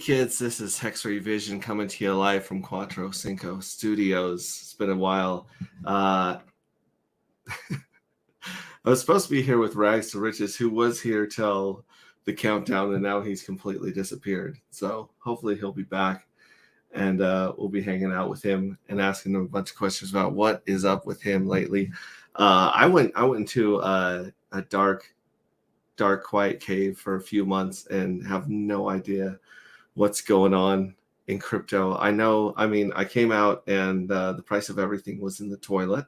kids, this is Hex-Ray Vision coming to you live from Quattro Cinco Studios. It's been a while. I was supposed to be here with Rags2Riches, who was here till the countdown, and now he's completely disappeared. So hopefully he'll be back, and we'll be hanging out with him and asking him a bunch of questions about what is up with him lately. I went into a dark, quiet cave for a few months and have no idea what's going on in crypto. I came out and the price of everything was in the toilet.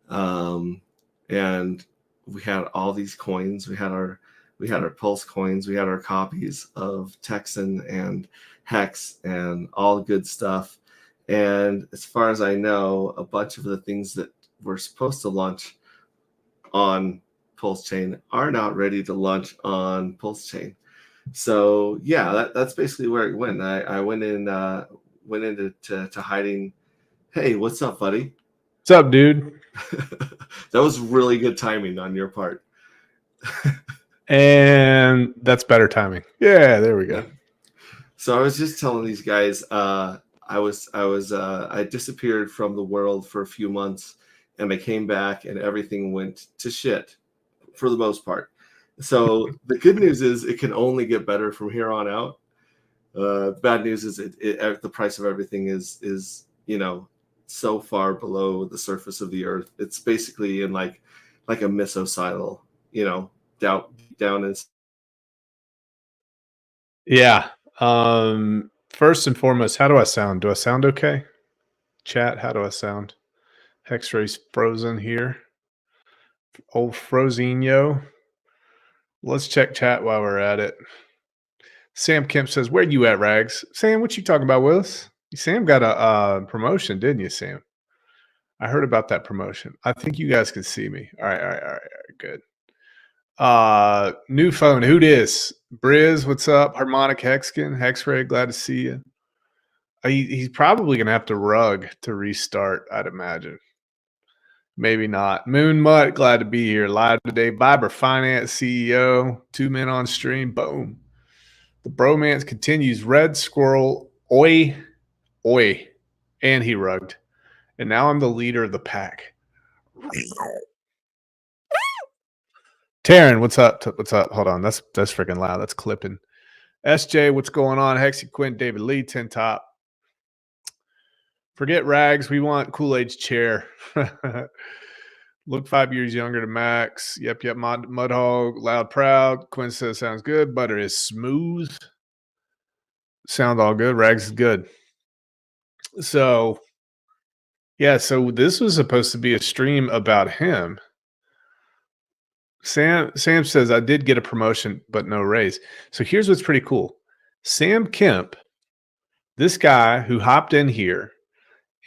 And we had all these coins. We had our Pulse coins. We had our copies of Texan and Hex and all good stuff. And as far as I know, a bunch of the things that were supposed to launch on Pulse Chain are not ready to launch on Pulse Chain. So yeah, that's basically where it went. I went into hiding. Hey, what's up, buddy? What's up, dude? That was really good timing on your part. And that's better timing. Yeah, there we go. So I was just telling these guys, I disappeared from the world for a few months, and I came back, and everything went to shit for the most part. So the good news is it can only get better from here on out. Bad news is the price of everything is so far below the surface of the earth. It's basically in like a mesosilo, down in. Yeah. First and foremost, how do I sound? Do I sound okay? Chat, how do I sound? Hex-Ray's frozen here. Old Frozinho. Let's check chat while we're at it. Sam Kemp says, "Where you at, Rags?" Sam, what you talking about, Willis? Sam got a promotion, didn't you, Sam? I heard about that promotion. I think you guys can see me. All right, good. New phone. Who dis? Briz, what's up? Harmonic Hexkin, Hex-Ray, glad to see you. He's probably gonna have to rug to restart, I'd imagine. Maybe not. Moon Mutt, glad to be here. Live today. Viber Finance CEO, 2 men on stream. Boom. The bromance continues. Red Squirrel, oi, and he rugged. And now I'm the leader of the pack. Taryn, what's up? What's up? Hold on, that's freaking loud. That's clipping. SJ, what's going on? Hexy Quint, David Lee, 10 top. Forget Rags. We want Kool-Aid's chair. Look 5 years younger to Max. Yep. Mudhog, loud, proud. Quinn says sounds good. Butter is smooth. Sound all good. Rags is good. So, yeah. So this was supposed to be a stream about him. Sam says I did get a promotion, but no raise. So here's what's pretty cool. Sam Kemp, this guy who hopped in here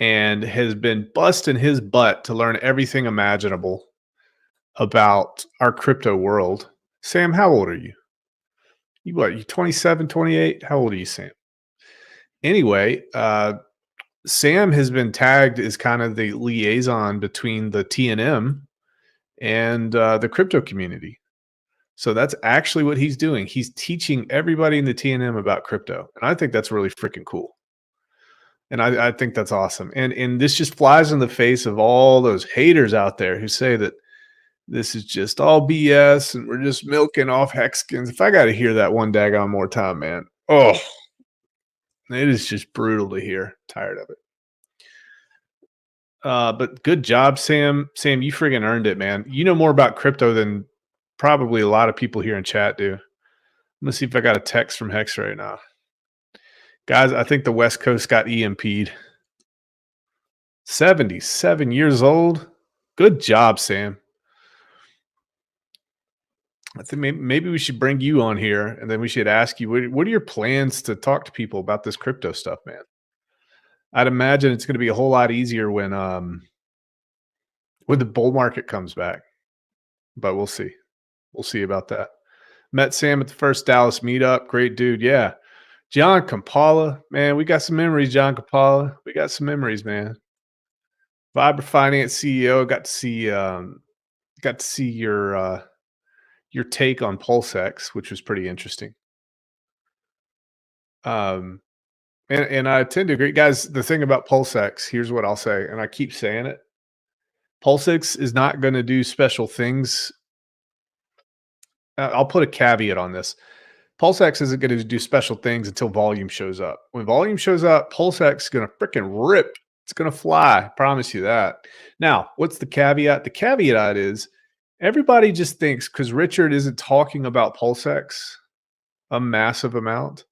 and has been busting his butt to learn everything imaginable about our crypto world. Sam, how old are you? You 27, 28? How old are you, Sam? Anyway, Sam has been tagged as kind of the liaison between the TNM and the crypto community. So that's actually what he's doing. He's teaching everybody in the TNM about crypto. And I think that's really freaking cool. And I think that's awesome. And this just flies in the face of all those haters out there who say that this is just all BS and we're just milking off Hexkins. If I got to hear that one daggone more time, man, oh, it is just brutal to hear. Tired of it. But good job, Sam. Sam, you friggin' earned it, man. You know more about crypto than probably a lot of people here in chat do. I'm going to see if I got a text from Hex right now. Guys, I think the West Coast got EMP'd. 77 years old. Good job, Sam. I think maybe we should bring you on here, and then we should ask you, what are your plans to talk to people about this crypto stuff, man? I'd imagine it's going to be a whole lot easier when the bull market comes back. But we'll see. We'll see about that. Met Sam at the first Dallas meetup. Great dude. Yeah. John Kampala, man, we got some memories, John Kampala. We got some memories, man. Viber Finance CEO, got to see your take on PulseX, which was pretty interesting. And I tend to agree, guys. The thing about PulseX, here's what I'll say, and I keep saying it: PulseX is not going to do special things. I'll put a caveat on this. PulseX isn't going to do special things until volume shows up. When volume shows up, PulseX is going to freaking rip. It's going to fly. I promise you that. Now, what's the caveat? The caveat is everybody just thinks because Richard isn't talking about PulseX a massive amount,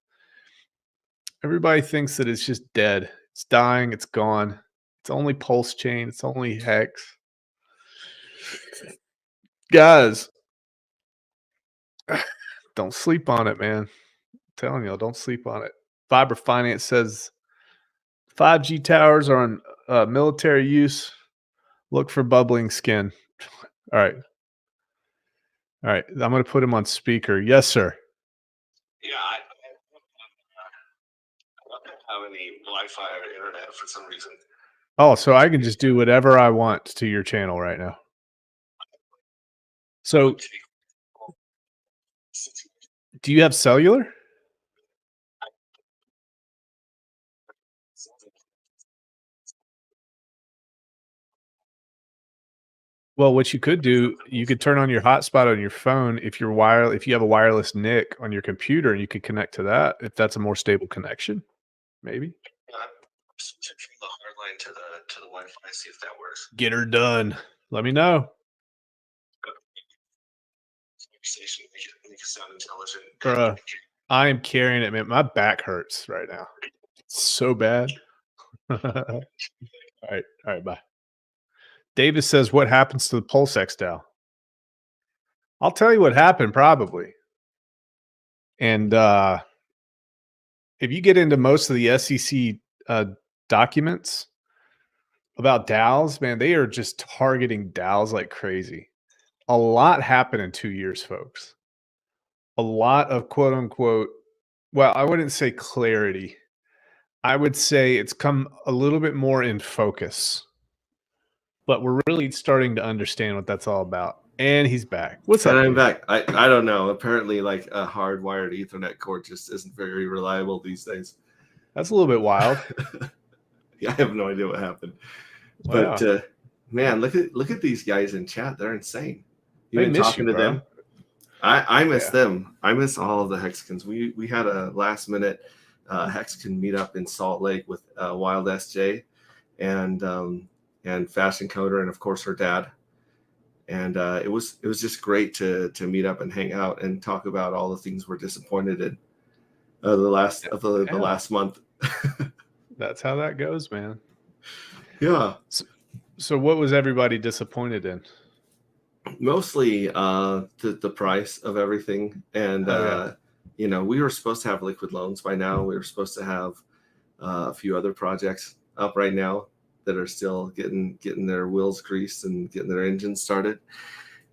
everybody thinks that it's just dead. It's dying. It's gone. It's only Pulse Chain. It's only Hex. Guys, don't sleep on it, man. I'm telling you, don't sleep on it. Fiber Finance says 5G towers are on military use. Look for bubbling skin. All right. All right. I'm going to put him on speaker. Yes, sir. Yeah, I don't have any Wi-Fi or internet for some reason. Oh, so I can just do whatever I want to your channel right now. So, do you have cellular? Well, what you could do, you could turn on your hotspot on your phone if you're if you have a wireless NIC on your computer, and you could connect to that if that's a more stable connection. Maybe. Yeah, I'm switching from the hard line to the Wi-Fi. See if that works. Get her done. Let me know. Conversation make it sound intelligent. Bruh, I am carrying it, man. My back hurts right now. It's so bad. All right, bye. Davis says, what happens to the PulseX DAO? I'll tell you what happened, probably. And if you get into most of the SEC documents about DAOs, man, they are just targeting DAOs like crazy. A lot happened in 2 years, folks. A lot of quote unquote, well, I wouldn't say clarity. I would say it's come a little bit more in focus. But we're really starting to understand what that's all about. And he's back. What's up? And I'm dude? back. I don't know. Apparently, like a hardwired Ethernet cord just isn't very reliable these days. That's a little bit wild. Yeah, I have no idea what happened. Wow. But man, look at these guys in chat. They're insane. They You've been miss talking you, to bro. them. I miss them. I miss all of the Hexicans. We had a last minute Hexican meetup in Salt Lake with Wild SJ and Fashion Coder and of course her dad. And it was just great to meet up and hang out and talk about all the things we're disappointed in the last month. That's how that goes, man. Yeah. So what was everybody disappointed in? Mostly the price of everything. And you know, we were supposed to have liquid loans by now. We were supposed to have a few other projects up right now that are still getting their wheels greased and getting their engines started.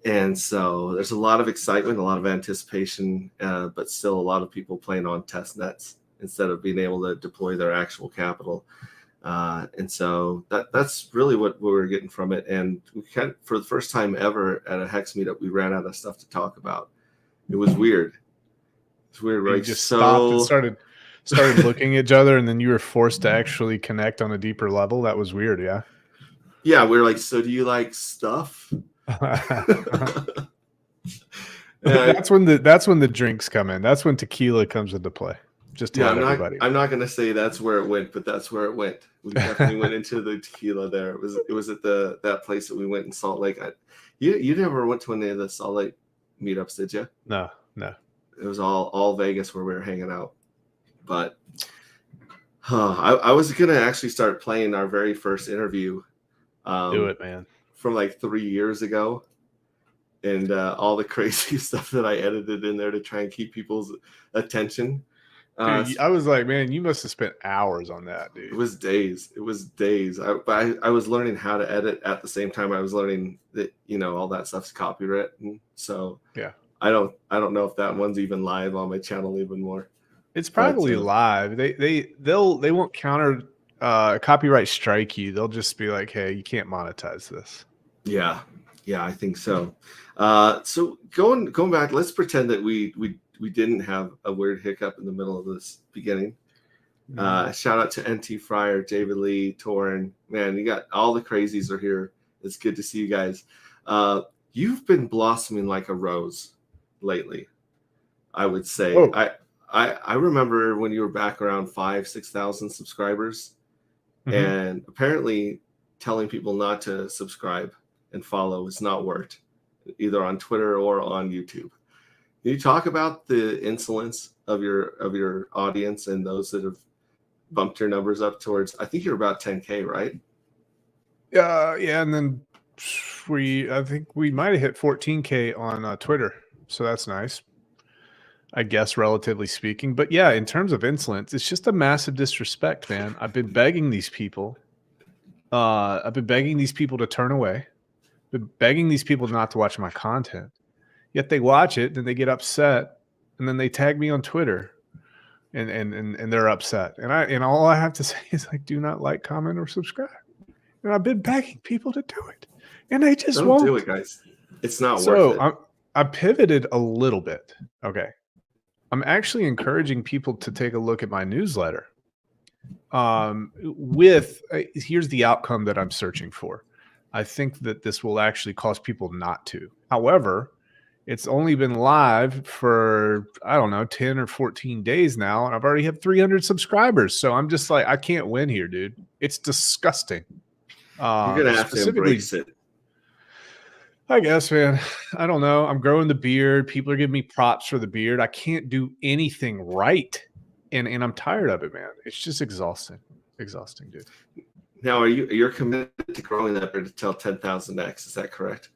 And so there's a lot of excitement, a lot of anticipation, but still a lot of people playing on test nets instead of being able to deploy their actual capital. And so that's really what we were getting from it. And we for the first time ever at a Hex meetup, we ran out of stuff to talk about. It was weird. It's weird. You just stopped and started looking at each other, and then you were forced to actually connect on a deeper level. That was weird. Yeah. Yeah. We were like, so do you like stuff? That's when the drinks come in. That's when tequila comes into play. Just tell everybody. I'm not going to say that's where it went, but that's where it went. We definitely went into the tequila there. It was at that place that we went in Salt Lake. You never went to any of the Salt Lake meetups, did you? No. It was all Vegas where we were hanging out. But I was going to actually start playing our very first interview. Do it, man. From like 3 years ago. And all the crazy stuff that I edited in there to try and keep people's attention. Dude, I was like, man, you must have spent hours on that, dude. It was days. I was learning how to edit at the same time I was learning that, you know, all that stuff's copywritten. So yeah, I don't know if that one's even live on my channel even more. It's probably live. They won't counter copyright strike you. They'll just be like, hey, you can't monetize this. Yeah, I think so. So going back, let's pretend that we we didn't have a weird hiccup in the middle of this beginning. Shout out to NT Fryer, David Lee, Torin. Man, you got all the crazies are here. It's good to see you guys. You've been blossoming like a rose lately, I would say. Oh. I remember when you were back around 5,000-6,000 subscribers, and apparently telling people not to subscribe and follow has not worked, either on Twitter or on YouTube. Can you talk about the insolence of your audience and those that have bumped your numbers up towards, I think you're about 10K, right? Yeah, and then I think we might have hit 14K on Twitter, so that's nice, I guess, relatively speaking. But yeah, in terms of insolence, it's just a massive disrespect, man. I've been begging these people. I've been begging these people to turn away. Been begging these people not to watch my content. Yet they watch it, then they get upset, and then they tag me on Twitter, and they're upset. And all I have to say is like, do not like, comment, or subscribe. And I've been begging people to do it, and they just Don't won't do it, guys. It's not worth it. So I pivoted a little bit. Okay, I'm actually encouraging people to take a look at my newsletter. Here's the outcome that I'm searching for. I think that this will actually cause people not to. However, it's only been live for, I don't know, 10 or 14 days now, and I've already have 300 subscribers. So I'm just like, I can't win here, dude. It's disgusting. You're going to have to embrace it. I guess, man. I don't know. I'm growing the beard. People are giving me props for the beard. I can't do anything right. And I'm tired of it, man. It's just exhausting. Exhausting, dude. Now, you're committed to growing that beard until 10,000x? Is that correct?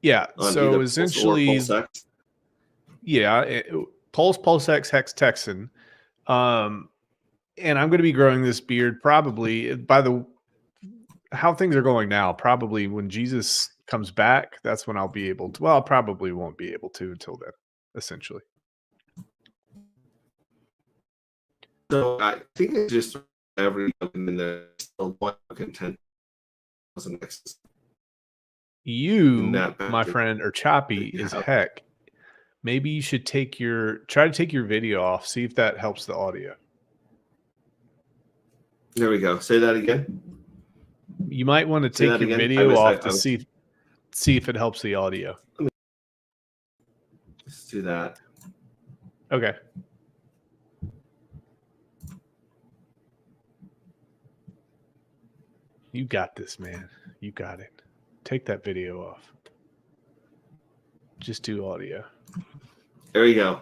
Yeah. So essentially, Pulse X Hex Texan. And I'm going to be growing this beard probably by how things are going now. Probably when Jesus comes back, that's when I'll be able to. Well, I probably won't be able to until then, essentially. So I think it's just every in there still 10,000x. You, my friend, or choppy is heck. Maybe you should try to take your video off. See if that helps the audio. There we go. Say that again. You might want to take your video off to see if it helps the audio. Let's do that. Okay. You got this, man. You got it. Take that video off. Just do audio. There you go.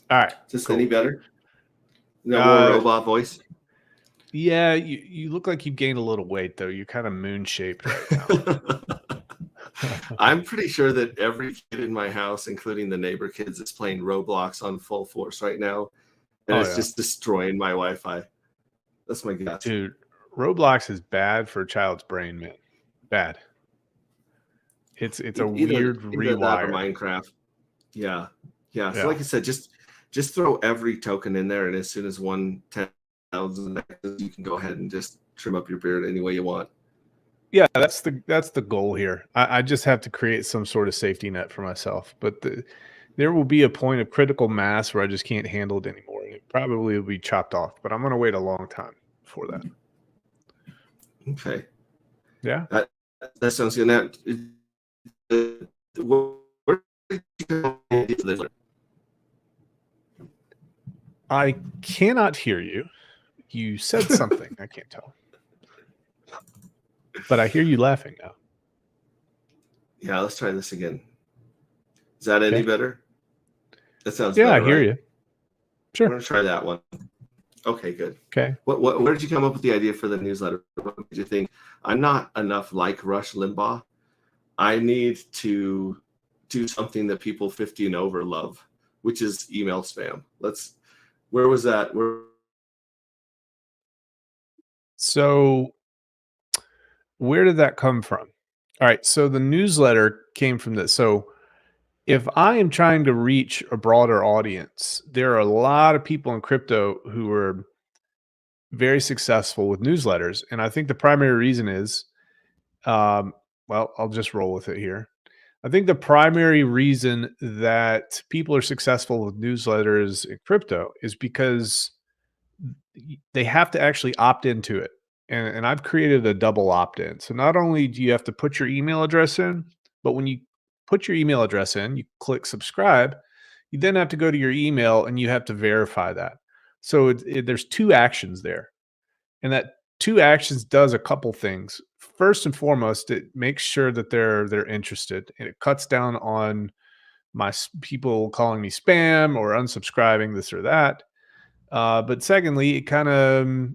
All right. Is this any better? No more robot voice? Yeah, you look like you've gained a little weight, though. You're kind of moon-shaped right now. I'm pretty sure that every kid in my house, including the neighbor kids, is playing Roblox on full force right now. And it's just destroying my Wi-Fi. That's my guess. Dude, Roblox is bad for a child's brain, man. Bad. It's a weird rewire. Minecraft. Yeah. So like I said, just throw every token in there, and as soon as 10,000, you can go ahead and just trim up your beard any way you want. Yeah, that's the goal here. I just have to create some sort of safety net for myself. But there will be a point of critical mass where I just can't handle it anymore, and it probably will be chopped off. But I'm going to wait a long time for that. Okay. Yeah. That sounds good. Now, where did you I cannot hear you. You said something. I can't tell. But I hear you laughing now. Yeah, let's try this again. Is that any better? That sounds better, I hear you. Sure. I'm going to try that one. Okay, good. Okay. Where did you come up with the idea for the newsletter? What did you think? I'm not enough like Rush Limbaugh. I need to do something that people 50 and over love, which is email spam. Where was that? So where did that come from? All right. So the newsletter came from this. So if I am trying to reach a broader audience, there are a lot of people in crypto who are very successful with newsletters. And I think the primary reason is, well, I'll just roll with it here. I think the primary reason that people are successful with newsletters in crypto is because they have to actually opt into it. And I've created a double opt in. So not only do you have to put your email address in, but when you put your email address in, you click subscribe, you then have to go to your email and you have to verify that. So there's two actions there. And that two actions does a couple things. First and foremost, it makes sure that they're interested, and it cuts down on people calling me spam or unsubscribing this or that. But secondly, it kind of,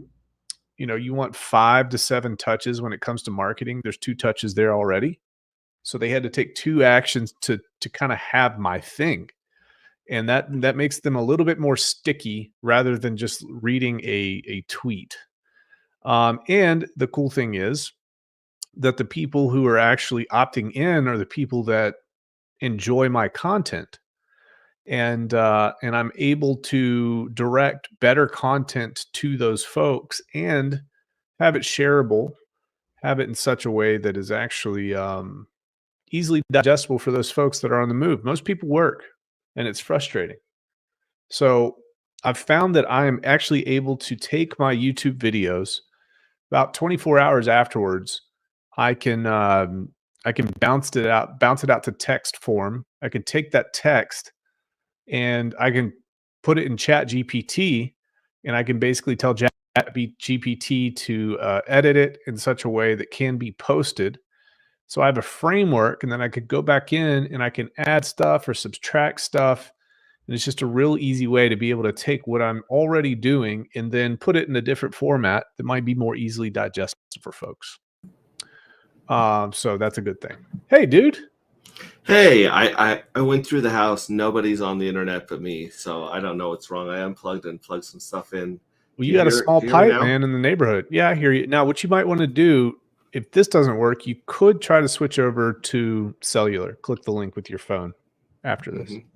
you want 5 to 7 touches when it comes to marketing. There's 2 touches there already. So they had to take 2 actions to kind of have my thing. And that makes them a little bit more sticky rather than just reading a tweet. And the cool thing is that the people who are actually opting in are the people that enjoy my content. And I'm able to direct better content to those folks and have it shareable, have it in such a way that is actually easily digestible for those folks that are on the move. Most people work, and it's frustrating. So I've found that I am actually able to take my YouTube videos about 24 hours afterwards. I can bounce it out to text form. I can take that text and I can put it in Chat GPT, and I can basically tell Chat GPT to edit it in such a way that can be posted. So I have a framework, and then I could go back in and I can add stuff or subtract stuff. And it's just a real easy way to be able to take what I'm already doing and then put it in a different format that might be more easily digestible for folks. So that's a good thing. Hey, dude. Hey, I went through the house. Nobody's on the internet but me, so I don't know what's wrong. I unplugged and plugged some stuff in. Well, you got a small pipe, man, in the neighborhood. Yeah, I hear you. Now, what you might want to do, if this doesn't work, you could try to switch over to cellular. Click the link with your phone after this. Mm-hmm.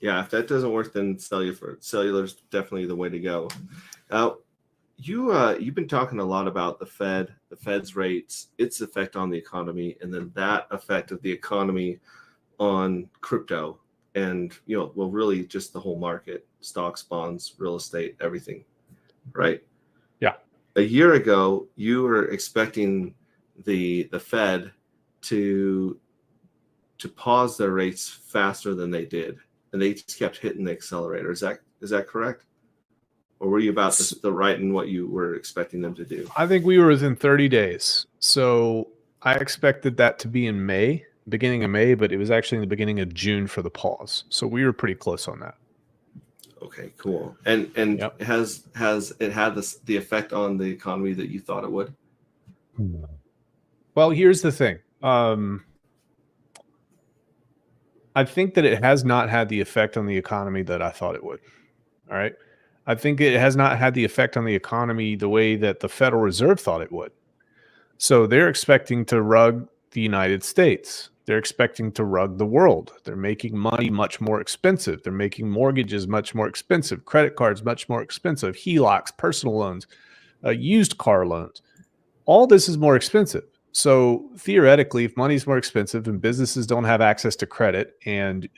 Yeah, if that doesn't work, then cellular's definitely the way to go. You've been talking a lot about the Fed's rates, its effect on the economy, and then that effect of the economy on crypto, and really just the whole market, stocks, bonds, real estate, everything, right? Yeah. A year ago, you were expecting the Fed to pause their rates faster than they did, and they just kept hitting the accelerator. Is that correct? Or were you about the right in what you were expecting them to do? I think we were within 30 days. So I expected that to be in May, beginning of May, but it was actually in the beginning of June for the pause. So we were pretty close on that. Okay, cool. And yep. Has it had the effect on the economy that you thought it would? Well, here's the thing. I think that it has not had the effect on the economy that I thought it would. All right. I think it has not had the effect on the economy the way that the Federal Reserve thought it would. So they're expecting to rug the United States. They're expecting to rug the world. They're making money much more expensive. They're making mortgages much more expensive, credit cards much more expensive, HELOCs, personal loans, used car loans. All this is more expensive. So theoretically, if money's more expensive and businesses don't have access to credit and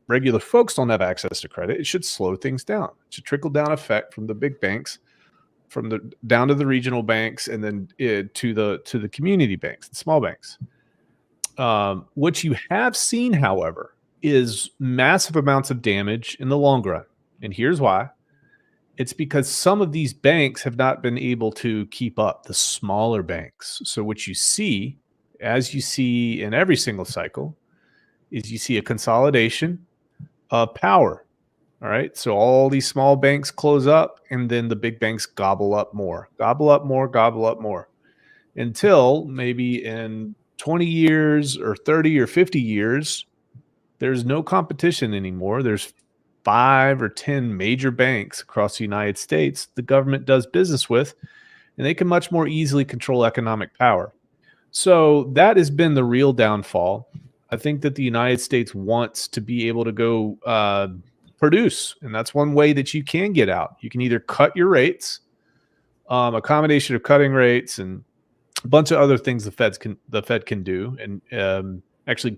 regular folks don't have access to credit, it should slow things down. It should trickle down effect from the big banks, down to the regional banks, and then to the community banks and small banks. What you have seen, however, is massive amounts of damage in the long run. And here's why. It's because some of these banks have not been able to keep up, the smaller banks. So what you see, as you see in every single cycle, is you see a consolidation of power. All right. So all these small banks close up, and then the big banks gobble up more, until maybe in 20 years or 30 or 50 years, there's no competition anymore. There's 5 or 10 major banks across the United States the government does business with, and they can much more easily control economic power. So that has been the real downfall. I think that the United States wants to be able to go produce, and that's one way that you can get out. You can either cut your rates, a combination of cutting rates and a bunch of other things the Fed can do, and actually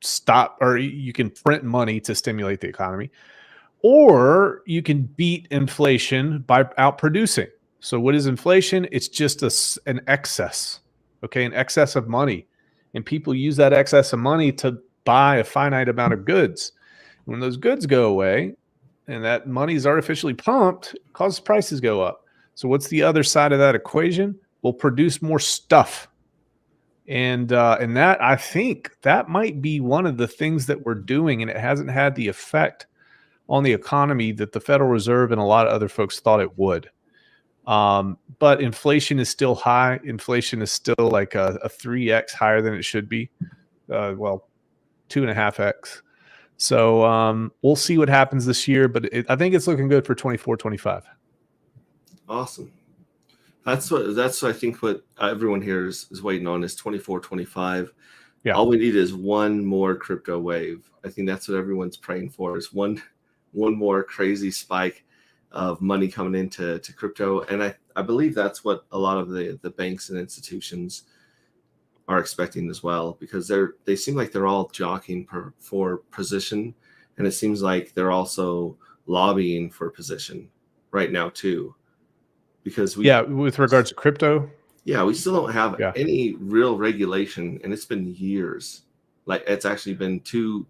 stop, or you can print money to stimulate the economy, or you can beat inflation by outproducing. So what is inflation? It's just an excess, okay, an excess of money. And people use that excess of money to buy a finite amount of goods. When those goods go away and that money is artificially pumped, it causes prices go up. So what's the other side of that equation? We'll produce more stuff. And that, I think that might be one of the things that we're doing, and it hasn't had the effect on the economy that the Federal Reserve and a lot of other folks thought it would. But inflation is still high. Inflation is still like a 3x higher than it should be. 2.5x. So we'll see what happens this year, but I think it's looking good for 24, 25. Awesome. That's I think what everyone here is waiting on is 24, 25. Yeah. All we need is one more crypto wave. I think that's what everyone's praying for, is one more crazy spike of money coming into crypto. And I believe that's what a lot of the banks and institutions are expecting as well, because they seem like they're all jockeying for position, and it seems like they're also lobbying for position right now too. Because with regards to crypto, we still don't have any real regulation, and it's been years. Like, it's actually been two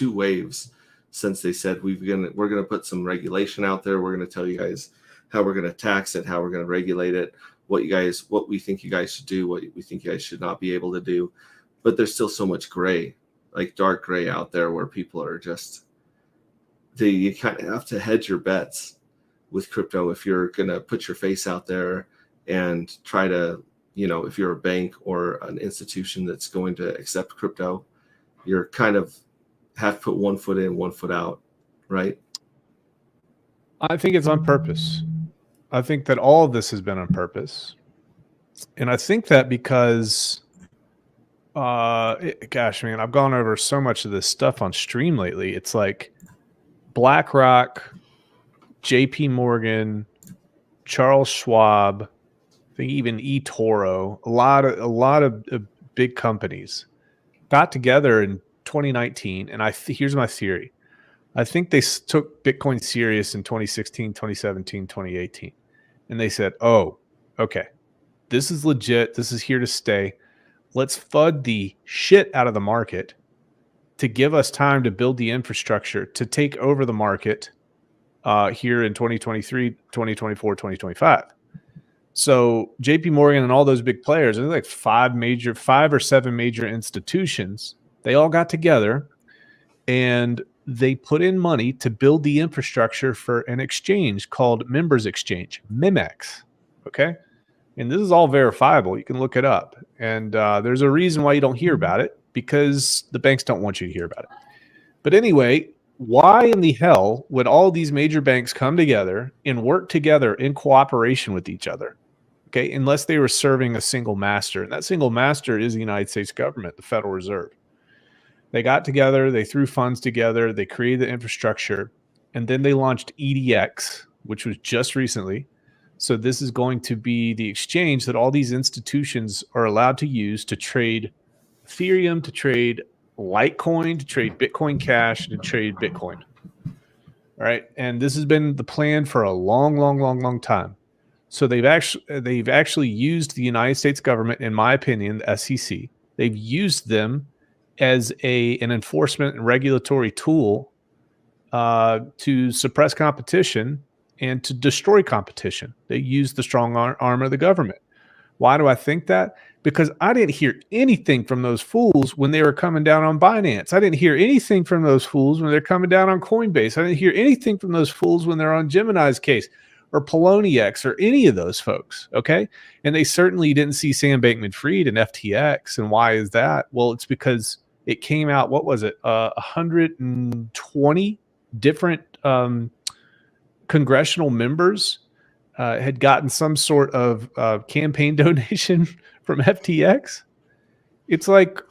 waves since they said we're gonna put some regulation out there. We're gonna tell you guys how we're gonna tax it, how we're gonna regulate it, what we think you guys should do, what we think you guys should not be able to do. But there's still so much gray, like dark gray out there, where people are just you kind of have to hedge your bets with crypto if you're going to put your face out there and try to, if you're a bank or an institution that's going to accept crypto, you're kind of have to put one foot in, one foot out, right? I think it's on purpose. I think that all of this has been on purpose. And I think that because, gosh, man, I've gone over so much of this stuff on stream lately. It's like BlackRock, JP Morgan, Charles Schwab, I think even eToro, a lot of big companies got together in 2019. And here's my theory. I think they took Bitcoin serious in 2016, 2017, 2018. And they said, oh, okay, this is legit. This is here to stay. Let's FUD the shit out of the market to give us time to build the infrastructure to take over the market here in 2023, 2024, 2025. So JP Morgan and all those big players, there's like 5 or 7 major institutions. They all got together and they put in money to build the infrastructure for an exchange called Members Exchange, MEMEX. Okay. And this is all verifiable. You can look it up. And there's a reason why you don't hear about it, because the banks don't want you to hear about it. But anyway, why in the hell would all these major banks come together and work together in cooperation with each other? Okay, unless they were serving a single master. And that single master is the United States government, the Federal Reserve. They got together, they threw funds together, they created the infrastructure, and then they launched EDX, which was just recently. So this is going to be the exchange that all these institutions are allowed to use to trade Ethereum, to trade Litecoin, to trade Bitcoin Cash, to trade Bitcoin. All right. And this has been the plan for a long time. So they've actually used the United States government, in my opinion, the SEC. They've used them as an enforcement and regulatory tool to suppress competition and to destroy competition. They use the strong arm of the government. Why do I think that? Because I didn't hear anything from those fools when they were coming down on Binance. I didn't hear anything from those fools when they're coming down on Coinbase. I didn't hear anything from those fools when they're on Gemini's case or Poloniex or any of those folks, okay? And they certainly didn't see Sam Bankman-Fried and FTX. And why is that? Well, it's because it came out, what was it, 120 different congressional members had gotten some sort of campaign donation from FTX. It's like,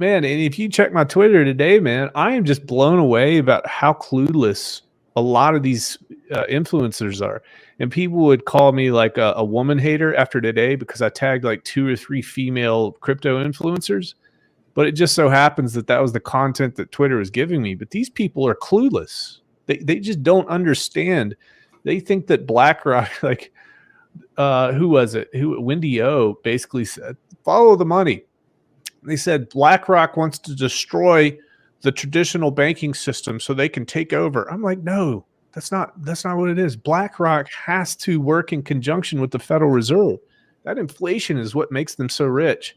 man, and if you check my Twitter today, man, I am just blown away about how clueless a lot of these influencers are. And people would call me like a woman hater after today because I tagged like 2 or 3 female crypto influencers. But it just so happens that was the content that Twitter was giving me. But these people are clueless. They just don't understand. They think that BlackRock, like, who was it? Wendy O basically said, follow the money. They said BlackRock wants to destroy the traditional banking system so they can take over. I'm like, no, that's not what it is. BlackRock has to work in conjunction with the Federal Reserve. That inflation is what makes them so rich.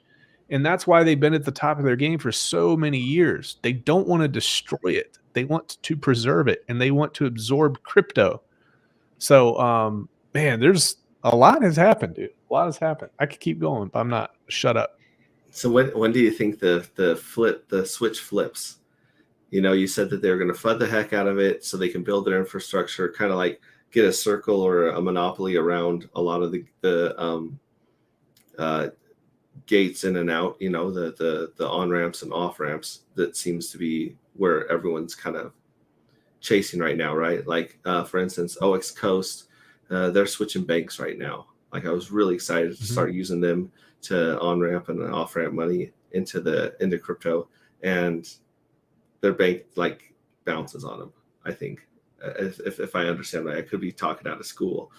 And that's why they've been at the top of their game for so many years. They don't want to destroy it. They want to preserve it, and they want to absorb crypto. So, man, there's a lot has happened, dude. A lot has happened. I could keep going, but I'm not. Shut up. So when do you think the switch flips? You know, you said that they're going to FUD the heck out of it so they can build their infrastructure, kind of like get a circle or a monopoly around a lot of the gates in and out, you know, the on-ramps and off-ramps. That seems to be where everyone's kind of chasing right now, right? Like, for instance, OX Coast, they're switching banks right now. Like, I was really excited to start using them to on-ramp and off-ramp money into crypto, and their bank like bounces on them, I think. If I understand right, I could be talking out of school,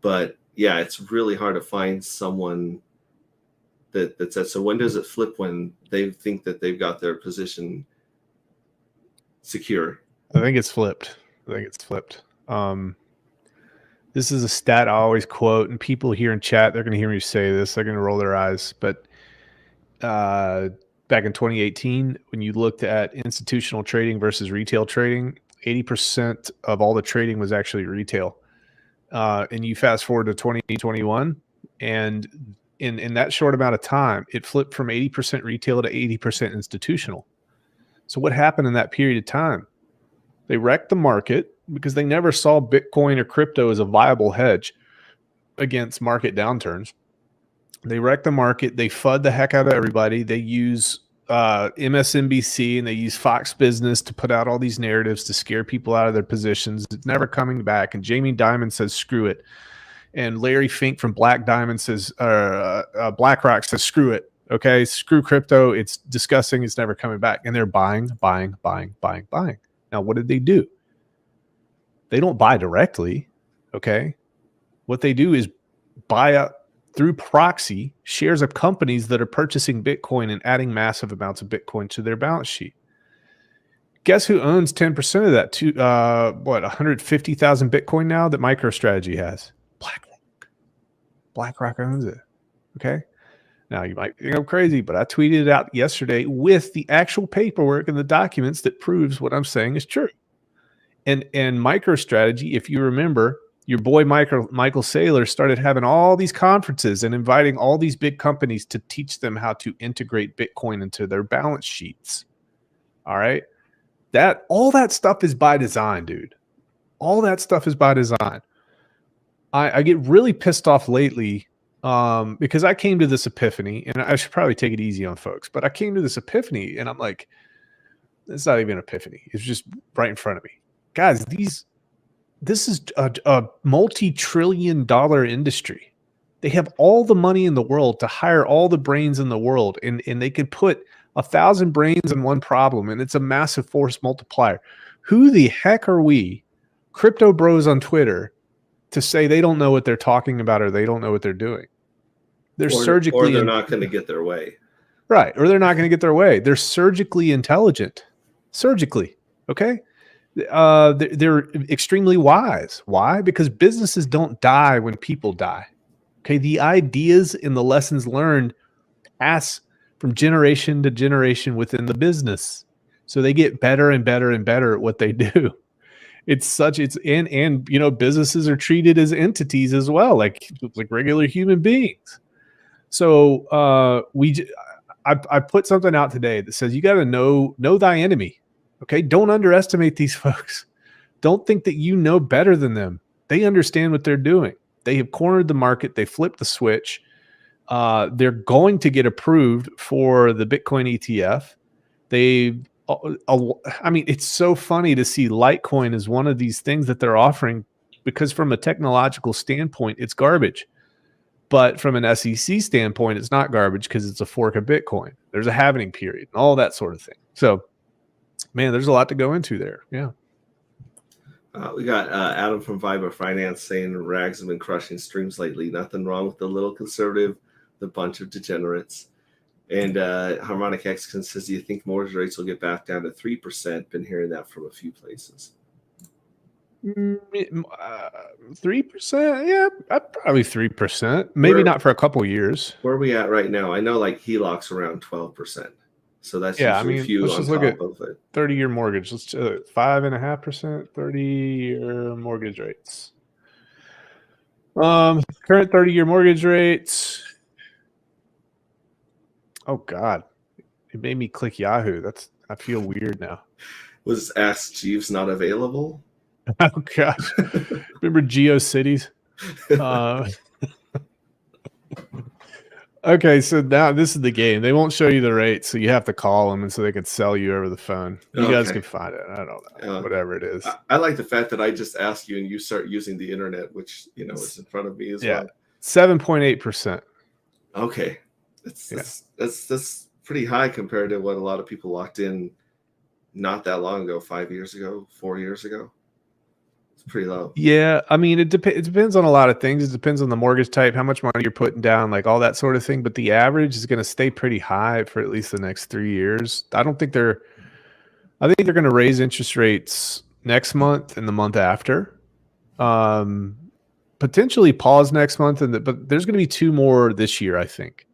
but yeah, it's really hard to find someone that says, so when does it flip when they think that they've got their position secure? I think it's flipped. This is a stat I always quote, and people here in chat, they're going to hear me say this. They're going to roll their eyes. But back in 2018, when you looked at institutional trading versus retail trading, 80% of all the trading was actually retail. And you fast forward to 2021, and in that short amount of time, it flipped from 80% retail to 80% institutional. So what happened in that period of time? They wrecked the market because they never saw Bitcoin or crypto as a viable hedge against market downturns. They wrecked the market. They FUD the heck out of everybody. They use MSNBC and they use Fox Business to put out all these narratives to scare people out of their positions. It's never coming back. And Jamie Dimon says, screw it. And Larry Fink from BlackRock says, screw it. Okay, screw crypto. It's disgusting. It's never coming back. And they're buying. Now, what did they do? They don't buy directly. Okay. What they do is buy up through proxy shares of companies that are purchasing Bitcoin and adding massive amounts of Bitcoin to their balance sheet. Guess who owns 10% of that? 150,000 Bitcoin now that MicroStrategy has? BlackRock. BlackRock owns it. Okay. Now you might think I'm crazy, but I tweeted it out yesterday with the actual paperwork and the documents that proves what I'm saying is true. And MicroStrategy, if you remember, your boy Michael Saylor started having all these conferences and inviting all these big companies to teach them how to integrate Bitcoin into their balance sheets. All right. All that stuff is by design, dude. All that stuff is by design. I get really pissed off lately because I came to this epiphany, and I should probably take it easy on folks, but I came to this epiphany and I'm like, it's not even an epiphany. It's just right in front of me. Guys, this is a multi-trillion-dollar industry. They have all the money in the world to hire all the brains in the world, and they could put 1,000 brains in one problem, and it's a massive force multiplier. Who the heck are we, crypto bros on Twitter, to say they don't know what they're talking about or they don't know what they're doing? They're surgically, or they're not going to get their way. Right, or they're not going to get their way. They're surgically intelligent. Surgically, okay? They're extremely wise. Why? Because businesses don't die when people die. Okay, the ideas and the lessons learned pass from generation to generation within the business, so they get better and better and better at what they do. And you know, businesses are treated as entities as well, like regular human beings. So I put something out today that says you got to know thy enemy. Okay, don't underestimate these folks. Don't think that you know better than them. They understand what they're doing. They have cornered the market. They flipped the switch. They're going to get approved for the Bitcoin ETF. I mean, it's so funny to see Litecoin as one of these things that they're offering, because from a technological standpoint, it's garbage. But from an SEC standpoint, it's not garbage because it's a fork of Bitcoin. There's a halving period and all that sort of thing. So, man, there's a lot to go into there. Yeah. We got Adam from Viber Finance saying Rags have been crushing streams lately. Nothing wrong with the little conservative, the bunch of degenerates. And Harmonic Hexagon says, do you think mortgage rates will get back down to 3%? Been hearing that from a few places. 3%? Yeah, probably 3%. Maybe not for a couple years. Where are we at right now? I know like HELOC's around 12%. So that's yeah, usually few let's on just top look at of it. 30-year mortgage. Let's 5.5%, 30-year mortgage rates. Current 30-year mortgage rates. Oh God, it made me click Yahoo. I feel weird now. Was Ask Jeeves not available? Oh gosh, remember GeoCities? Okay, so now this is the game. They won't show you the rates, so you have to call them, and so they can sell you over the phone. You guys can find it. I don't know, whatever it is. I like the fact that I just ask you and you start using the internet, which is in front of me as well. 7.8%. Okay, that's pretty high compared to what a lot of people locked in not that long ago, 5 years ago, 4 years ago. Pretty low. Yeah, I mean, it depends on a lot of things. It depends on the mortgage type, how much money you're putting down, like all that sort of thing. But the average is going to stay pretty high for at least the next 3 years. I think they're going to raise interest rates next month and the month after. Potentially pause next month, but there's going to be 2 more this year, I think.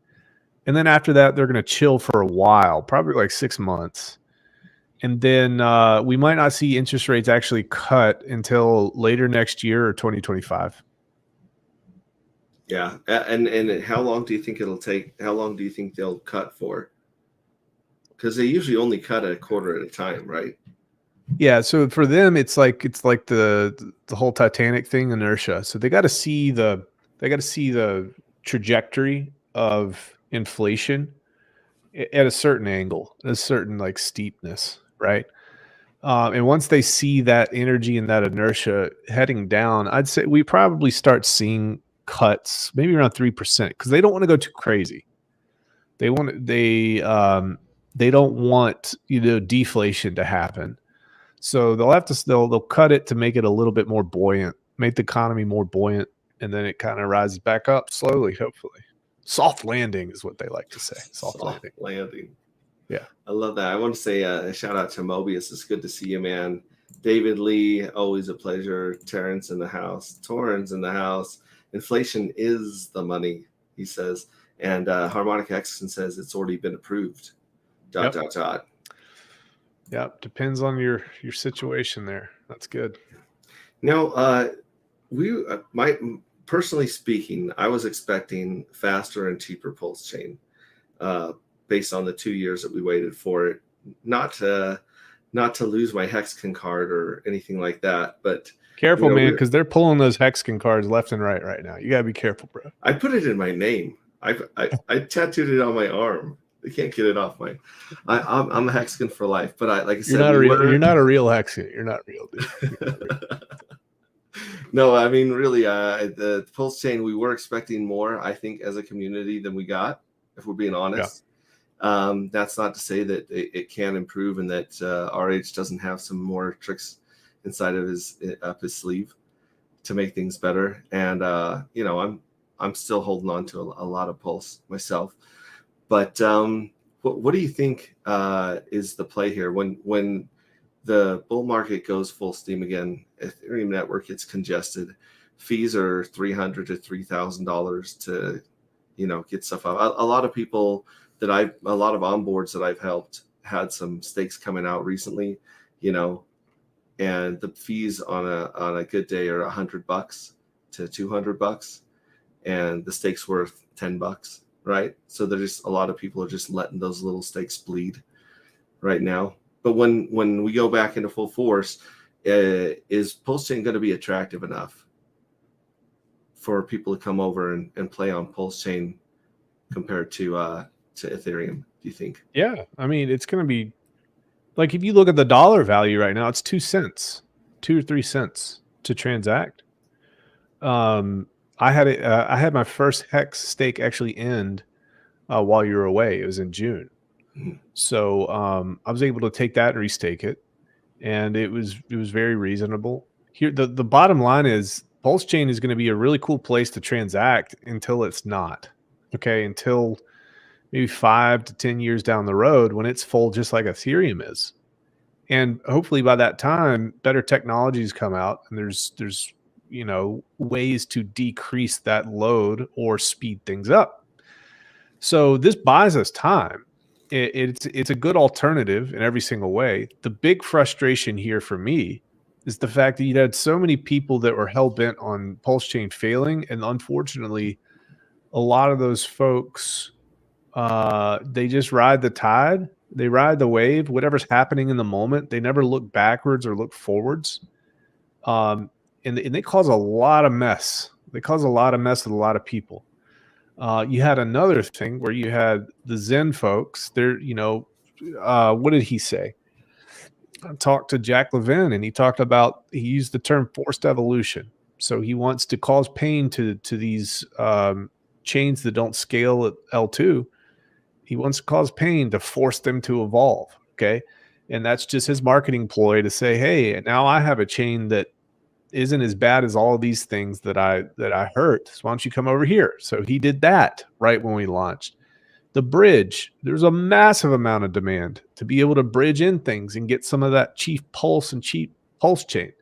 And then after that, they're going to chill for a while, probably like 6 months. And then we might not see interest rates actually cut until later next year or 2025. Yeah. And how long do you think it'll take? How long do you think they'll cut for? Because they usually only cut a quarter at a time, right? Yeah. So for them, it's like the whole Titanic thing, inertia. So they got to see the trajectory of inflation at a certain angle, a certain like steepness, right? And once they see that energy and that inertia heading down, I'd say we probably start seeing cuts, maybe around 3%, because they don't want to go too crazy. They don't want deflation to happen. So they'll cut it to make it a little bit more buoyant, make the economy more buoyant, and then it kind of rises back up slowly, hopefully. Soft landing is what they like to say. Soft landing. Yeah. I love that. I want to say a shout out to Mobius. It's good to see you, man. David Lee, always a pleasure. Terrence in the house. Torrens in the house. Inflation is the money, he says. And Harmonic Hexagon says it's already been approved. ... Yeah, depends on your situation there. That's good. Now, personally speaking, I was expecting faster and cheaper pulse chain, based on the 2 years that we waited for it. Not to lose my Hexagon card or anything like that, but careful, man, because they're pulling those Hexagon cards left and right now. You gotta be careful, bro. I put it in my name. I tattooed it on my arm. They can't get it off my. I'm a Hexagon for life, but like I said, you're not a real Hexagon. You're not real, dude. No, I mean really, the pulse chain, we were expecting more, I think, as a community than we got, if we're being honest. Yeah. That's not to say that it can improve and that RH doesn't have some more tricks inside of his sleeve to make things better. And I'm still holding on to a lot of pulse myself. But what do you think is the play here when the bull market goes full steam again? Ethereum network gets congested. Fees are $300 to $3,000 to get stuff out. A lot of people a lot of onboards that I've helped had some stakes coming out recently, and the fees on a good day are $100 to $200, and the stake's worth $10. Right. So there's a lot of people are just letting those little stakes bleed right now. But when we go back into full force, is Pulse Chain going to be attractive enough for people to come over and play on Pulse Chain compared to Ethereum, do you think? Yeah. I mean, it's going to be like, if you look at the dollar value right now, it's 2 cents, 2 or 3 cents to transact. I had my first Hex stake actually end while you were away. It was in June. Mhm. So I was able to take that and restake it, and it was very reasonable. Here, the bottom line is Pulse Chain is going to be a really cool place to transact until it's not. Okay, until maybe 5 to 10 years down the road when it's full, just like Ethereum is. And hopefully by that time, better technologies come out, and there's ways to decrease that load or speed things up. So this buys us time. It's a good alternative in every single way. The big frustration here for me is the fact that you had so many people that were hell bent on Pulse Chain failing, and unfortunately, a lot of those folks they just ride the tide. They ride the wave. Whatever's happening in the moment, they never look backwards or look forwards. And they cause a lot of mess. They cause a lot of mess with a lot of people. You had another thing where you had the Zen folks. They're, what did he say? I talked to Jack Levin, and he talked about, he used the term forced evolution. So he wants to cause pain to these chains that don't scale at L2. He wants to cause pain to force them to evolve. Okay. And that's just his marketing ploy to say, hey, now I have a chain that isn't as bad as all of these things that I hurt. So why don't you come over here? So he did that right when we launched. The bridge, there's a massive amount of demand to be able to bridge in things and get some of that cheap pulse and cheap pulse chain.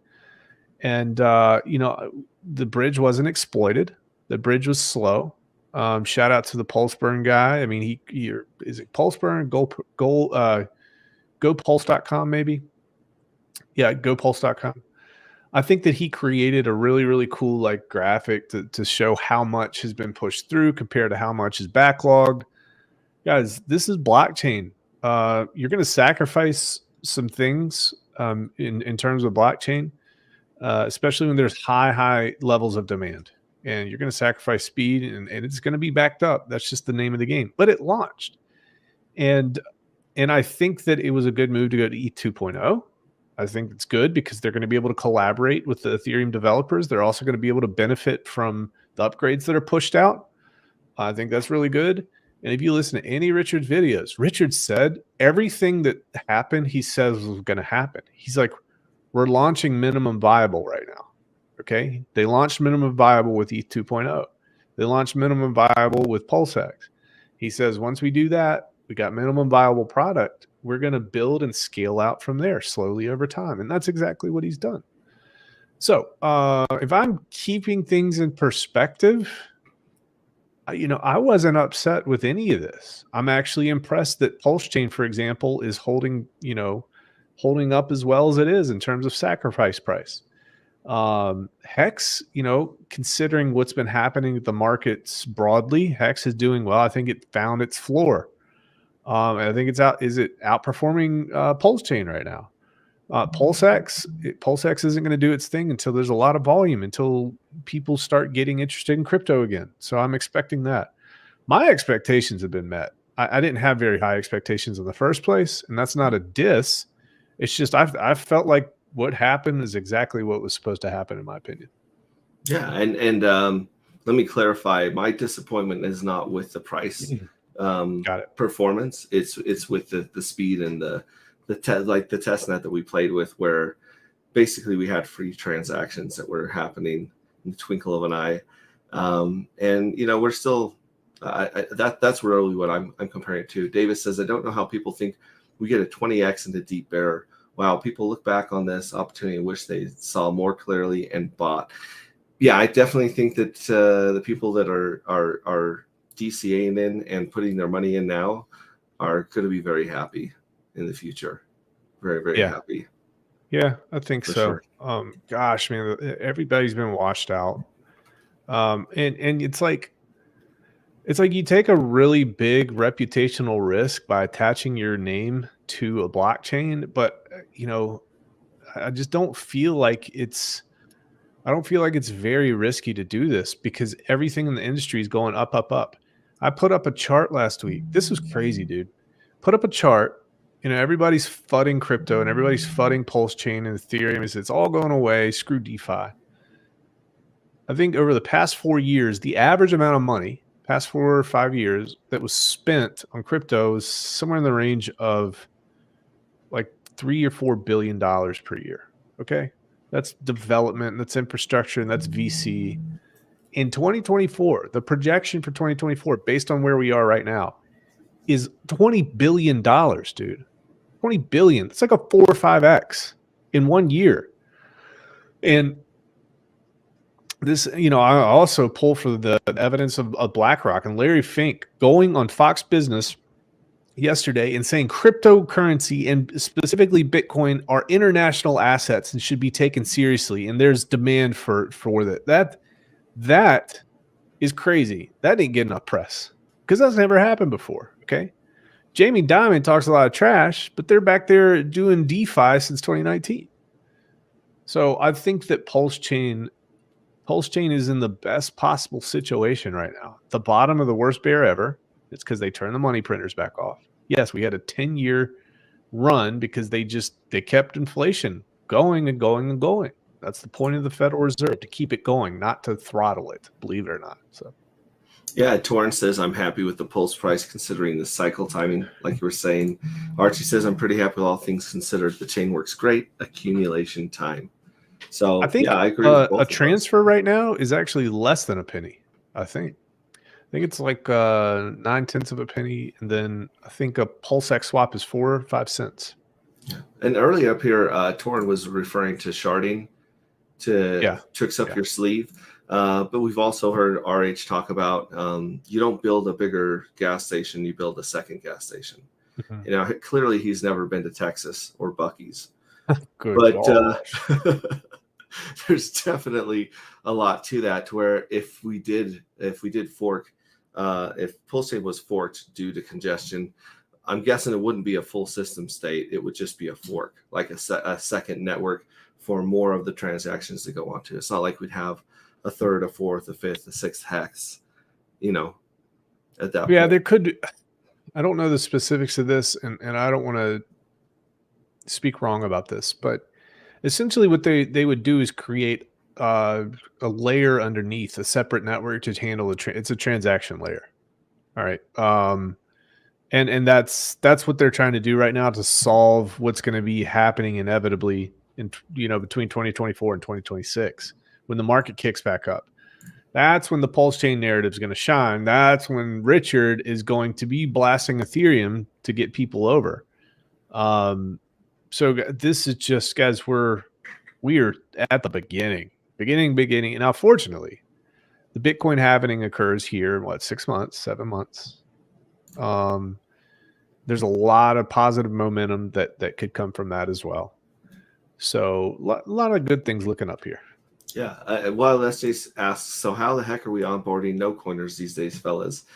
And the bridge wasn't exploited. The bridge was slow. Shout out to the Pulseburn guy. I mean, he is it Pulseburn? GoPulse.com maybe. Yeah, GoPulse.com. I think that he created a really, really cool like graphic to show how much has been pushed through compared to how much is backlogged. Guys, this is blockchain. You're going to sacrifice some things in terms of blockchain, especially when there's high levels of demand. And you're going to sacrifice speed, and it's going to be backed up. That's just the name of the game. But it launched. And I think that it was a good move to go to ETH 2.0. I think it's good because they're going to be able to collaborate with the Ethereum developers. They're also going to be able to benefit from the upgrades that are pushed out. I think that's really good. And if you listen to any Richard's videos, Richard said everything that happened, he says was going to happen. He's like, we're launching minimum viable right now. Okay. They launched minimum viable with ETH 2.0. They launched minimum viable with PulseX. He says, once we do that, we got minimum viable product. We're going to build and scale out from there slowly over time. And that's exactly what he's done. So if I'm keeping things in perspective, I wasn't upset with any of this. I'm actually impressed that Pulse Chain, for example, is holding up as well as it is in terms of sacrifice price. Hex, considering what's been happening with the markets broadly, Hex is doing well. I think it found its floor. I think is it outperforming Pulse Chain right now? PulseX isn't going to do its thing until there's a lot of volume, until people start getting interested in crypto again. So I'm expecting that. My expectations have been met. I didn't have very high expectations in the first place, and that's not a diss. It's just I felt like what happened is exactly what was supposed to happen, in my opinion. Yeah, and let me clarify. My disappointment is not with the price Got it. performance. It's with the speed and the testnet that we played with, where basically we had free transactions that were happening in the twinkle of an eye. And we're still that's really what I'm comparing it to. Davis says, I don't know how people think we get a 20x into deep bear. Wow, people look back on this opportunity and wish they saw more clearly and bought. Yeah, I definitely think that the people that are DCAing in and putting their money in now are going to be very happy in the future. Very, very happy. Yeah, I think so. Sure. Gosh, man, everybody's been washed out. And it's like you take a really big reputational risk by attaching your name to a blockchain, but I just don't feel like it's very risky to do this because everything in the industry is going up, up, up. I put up a chart last week. This was crazy, dude. Put up a chart. Everybody's fudding crypto and everybody's fudding Pulse Chain and Ethereum. It's all going away. Screw DeFi. I think over the past 4 years, the average amount of money, past 4 or 5 years, that was spent on crypto is somewhere in the range of like $3 or $4 billion per year. Okay. That's development, that's infrastructure, and that's VC. In 2024, the projection for 2024, based on where we are right now, is $20 billion, dude. 20 billion. It's like a 4 or 5x in 1 year. And this, I also pull for the evidence of BlackRock and Larry Fink going on Fox Business yesterday and saying cryptocurrency and specifically Bitcoin are international assets and should be taken seriously. And there's demand for that. That is crazy. That didn't get enough press because that's never happened before. Okay. Jamie Dimon talks a lot of trash, but they're back there doing DeFi since 2019. So I think that Pulse Chain is in the best possible situation right now. The bottom of the worst bear ever. It's because they turned the money printers back off. Yes, we had a 10-year run because they kept inflation going and going and going. That's the point of the Federal Reserve, to keep it going, not to throttle it, believe it or not. So. Yeah, Torrance says, I'm happy with the Pulse price considering the cycle timing, like you were saying. Archie says, I'm pretty happy with all things considered. The chain works great. Accumulation time. So, I think I agree with both a transfer right now is actually less than a penny, I think. I think it's like 9/10 of a penny. And then I think a Pulse X swap is 4 or 5 cents. Yeah. And early up here, Torrin was referring to sharding, to tricks up your sleeve. But we've also heard RH talk about you don't build a bigger gas station, you build a second gas station. Mm-hmm. Clearly he's never been to Texas or Buc-ee's. But there's definitely a lot to that, to where if we did fork, if Pulse Chain was forked due to congestion, I'm guessing it wouldn't be a full system state. It would just be a fork, like a second network for more of the transactions to go onto. It's not like we'd have a third, a fourth, a fifth, a sixth hex, at that point. There could, I don't know the specifics of this, and I don't want to speak wrong about this, but essentially what they would do is create a layer underneath, a separate network to handle it's a transaction layer. All right. And that's what they're trying to do right now to solve what's going to be happening inevitably in, between 2024 and 2026. When the market kicks back up, that's when the Pulse Chain narrative is going to shine. That's when Richard is going to be blasting Ethereum to get people over. So this is just, guys, we are at the beginning. Now, fortunately, the Bitcoin halving occurs here in 6 months, 7 months. There's a lot of positive momentum that could come from that as well. So a lot of good things looking up here. Yeah. Well, SJ asks, so how the heck are we onboarding no coiners these days, fellas?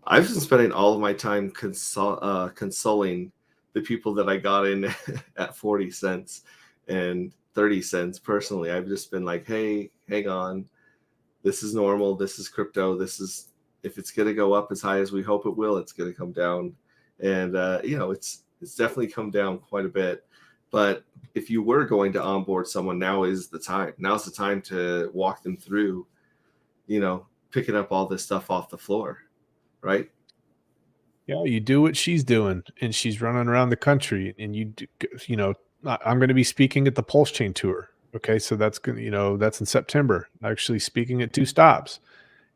I've been spending all of my time consoling the people that I got in at 40 cents and 30 cents. Personally, I've just been like, hey, hang on. This is normal. This is crypto. If it's going to go up as high as we hope it will, it's going to come down. And, it's definitely come down quite a bit. But if you were going to onboard someone, now is the time. Now's the time to walk them through, picking up all this stuff off the floor, right? Yeah, you do what she's doing, and she's running around the country, and I'm going to be speaking at the Pulse Chain tour. Okay, so that's good. That's in September. Actually, speaking at 2 stops,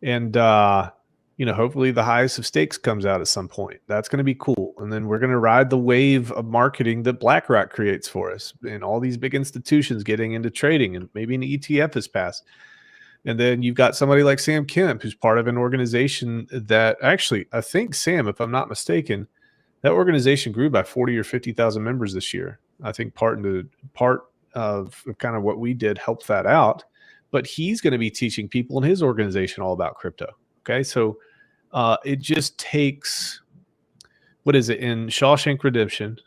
and hopefully the highest of stakes comes out at some point. That's going to be cool. And then we're going to ride the wave of marketing that BlackRock creates for us, and all these big institutions getting into trading, and maybe an ETF is passed. And then you've got somebody like Sam Kemp, who's part of an organization that actually, I think, Sam, if I'm not mistaken, that organization grew by 40 or 50,000 members this year. I think part of kind of what we did helped that out. But he's going to be teaching people in his organization all about crypto. Okay, so it just takes, what is it, in Shawshank Redemption,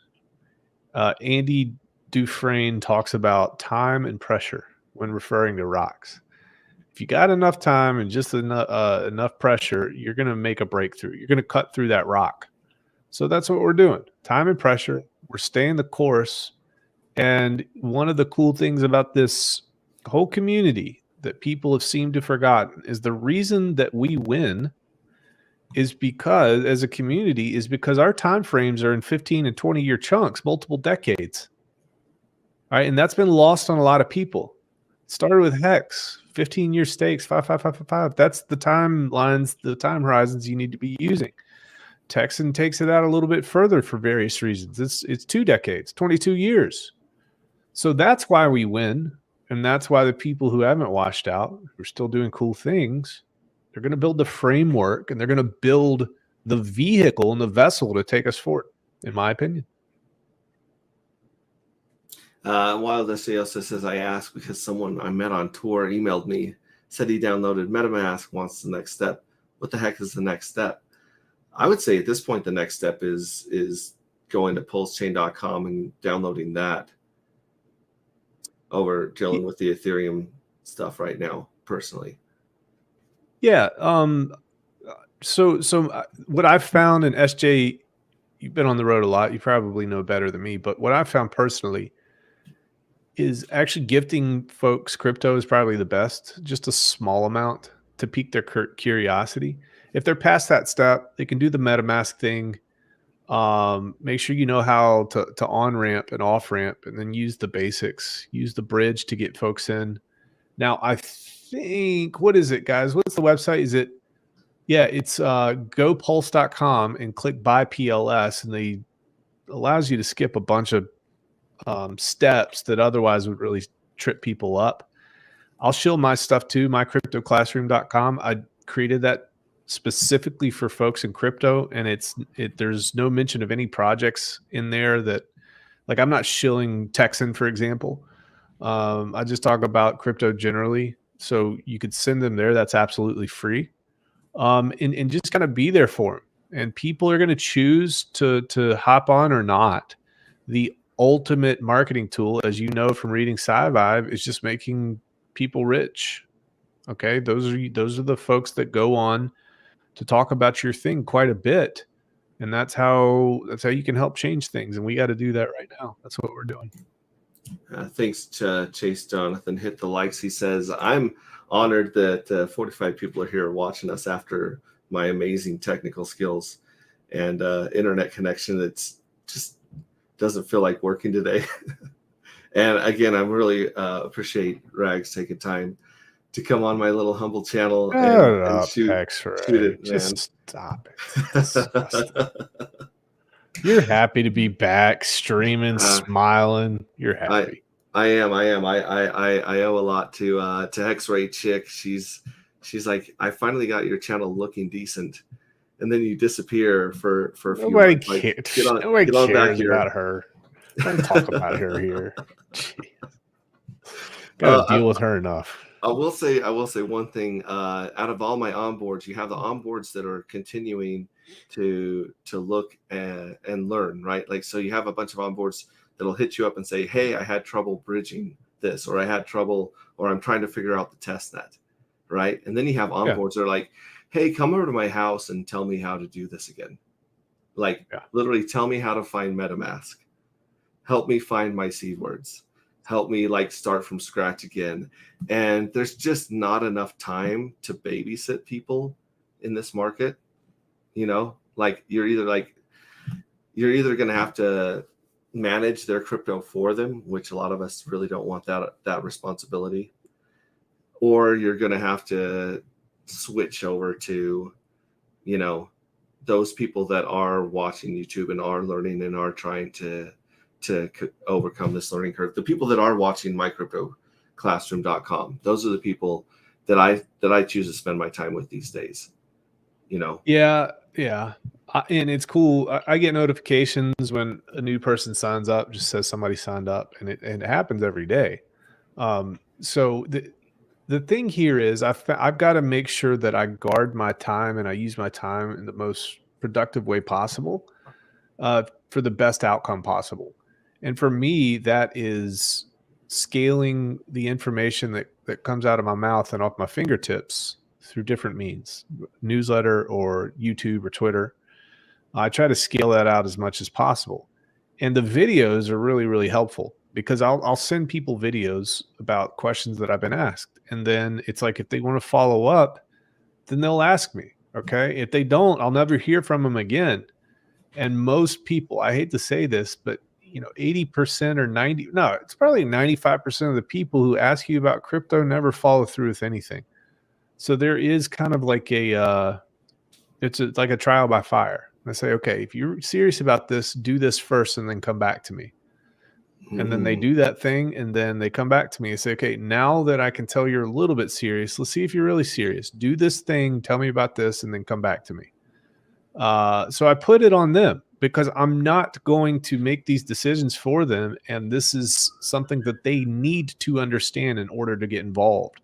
Andy Dufresne talks about time and pressure when referring to rocks. If you got enough time and just enough pressure, you're going to make a breakthrough. You're going to cut through that rock. So that's what we're doing. Time and pressure. We're staying the course. And one of the cool things about this whole community that people have seemed to have forgotten is the reason that we win is because, as a community, is because our time frames are in 15 and 20-year chunks, multiple decades. All right, and that's been lost on a lot of people. It started with Hex, 15-year stakes, 5, 5, 5, 5, 5. That's the timelines, the time horizons you need to be using. Texan takes it out a little bit further for various reasons. It's 2 decades, 22 years. So that's why we win, and that's why the people who haven't washed out, who are still doing cool things, they're going to build the framework and they're going to build the vehicle and the vessel to take us forward, in my opinion. Wild SJ also says, I asked because someone I met on tour emailed me, said he downloaded Metamask, wants the next step. What the heck is the next step? I would say at this point, the next step is going to pulsechain.com and downloading that over dealing with the Ethereum stuff right now, personally. Yeah. So what I've found, and SJ, you've been on the road a lot, you probably know better than me, but what I've found personally is actually gifting folks crypto is probably the best, just a small amount to pique their curiosity. If they're past that step, they can do the MetaMask thing. Make sure you know how to on ramp and off ramp, and then use the basics, use the bridge to get folks in. Now, I think, what is it, guys? What's the website? Is it, yeah, it's gopulse.com and click buy PLS, and they allows you to skip a bunch of steps that otherwise would really trip people up. I'll shill my stuff too, mycryptoclassroom.com. I created that specifically for folks in crypto, and there's no mention of any projects in there that, like, I'm not shilling Texan, for example. I just talk about crypto generally, so you could send them there. That's absolutely free. And just kind of be there for them. And people are going to choose to hop on or not. The ultimate marketing tool, as you know from reading SciVibe, is just making people rich. Okay, those are the folks that go on to talk about your thing quite a bit, and that's how you can help change things. And we got to do that right now. That's what we're doing. Thanks to Chase Jonathan. Hit the likes. He says, I'm honored that 45 people are here watching us after my amazing technical skills and internet connection that's just doesn't feel like working today. And again, I really appreciate Rags taking time to come on my little humble channel and shoot it, man. Just stop it. You're happy to be back streaming, smiling. You're happy. I am. I owe a lot to X-Ray Chick. She's like, I finally got your channel looking decent, and then you disappear for a few months. Like, nobody cares about her. Don't talk about her here. Got to deal with her enough. I will say one thing. Out of all my onboards, you have the onboards that are continuing to look and learn, right? Like, so you have a bunch of onboards that'll hit you up and say, hey, I had trouble bridging this, or I had trouble, or I'm trying to figure out the test net, right? And then you have onboards that are like, hey, come over to my house and tell me how to do this again. Like, literally tell me how to find MetaMask. Help me find my seed words. Help me like start from scratch again. And there's just not enough time to babysit people in this market. You know, like you're either going to have to manage their crypto for them, which a lot of us really don't want that responsibility, or you're going to have to switch over to, you know, those people that are watching YouTube and are learning and are trying to overcome this learning curve. The people that are watching mycryptoclassroom.com, those are the people that I choose to spend my time with these days. You know? Yeah. And it's cool. I get notifications when a new person signs up, just says somebody signed up, and it happens every day. So the thing here is I've got to make sure that I guard my time and I use my time in the most productive way possible for the best outcome possible. And for me, that is scaling the information that comes out of my mouth and off my fingertips through different means, newsletter or YouTube or Twitter. I try to scale that out as much as possible. And the videos are really, really helpful because I'll send people videos about questions that I've been asked. And then it's like, if they want to follow up, then they'll ask me. Okay. If they don't, I'll never hear from them again. And most people, I hate to say this, but 80% or 90, no, it's probably 95% of the people who ask you about crypto never follow through with anything. So there is kind of like it's like a trial by fire. I say, okay, if you're serious about this, do this first and then come back to me. And then they do that thing and then they come back to me and say, okay, now that I can tell you're a little bit serious, let's see if you're really serious. Do this thing, tell me about this, and then come back to me. So I put it on them because I'm not going to make these decisions for them. And this is something that they need to understand in order to get involved.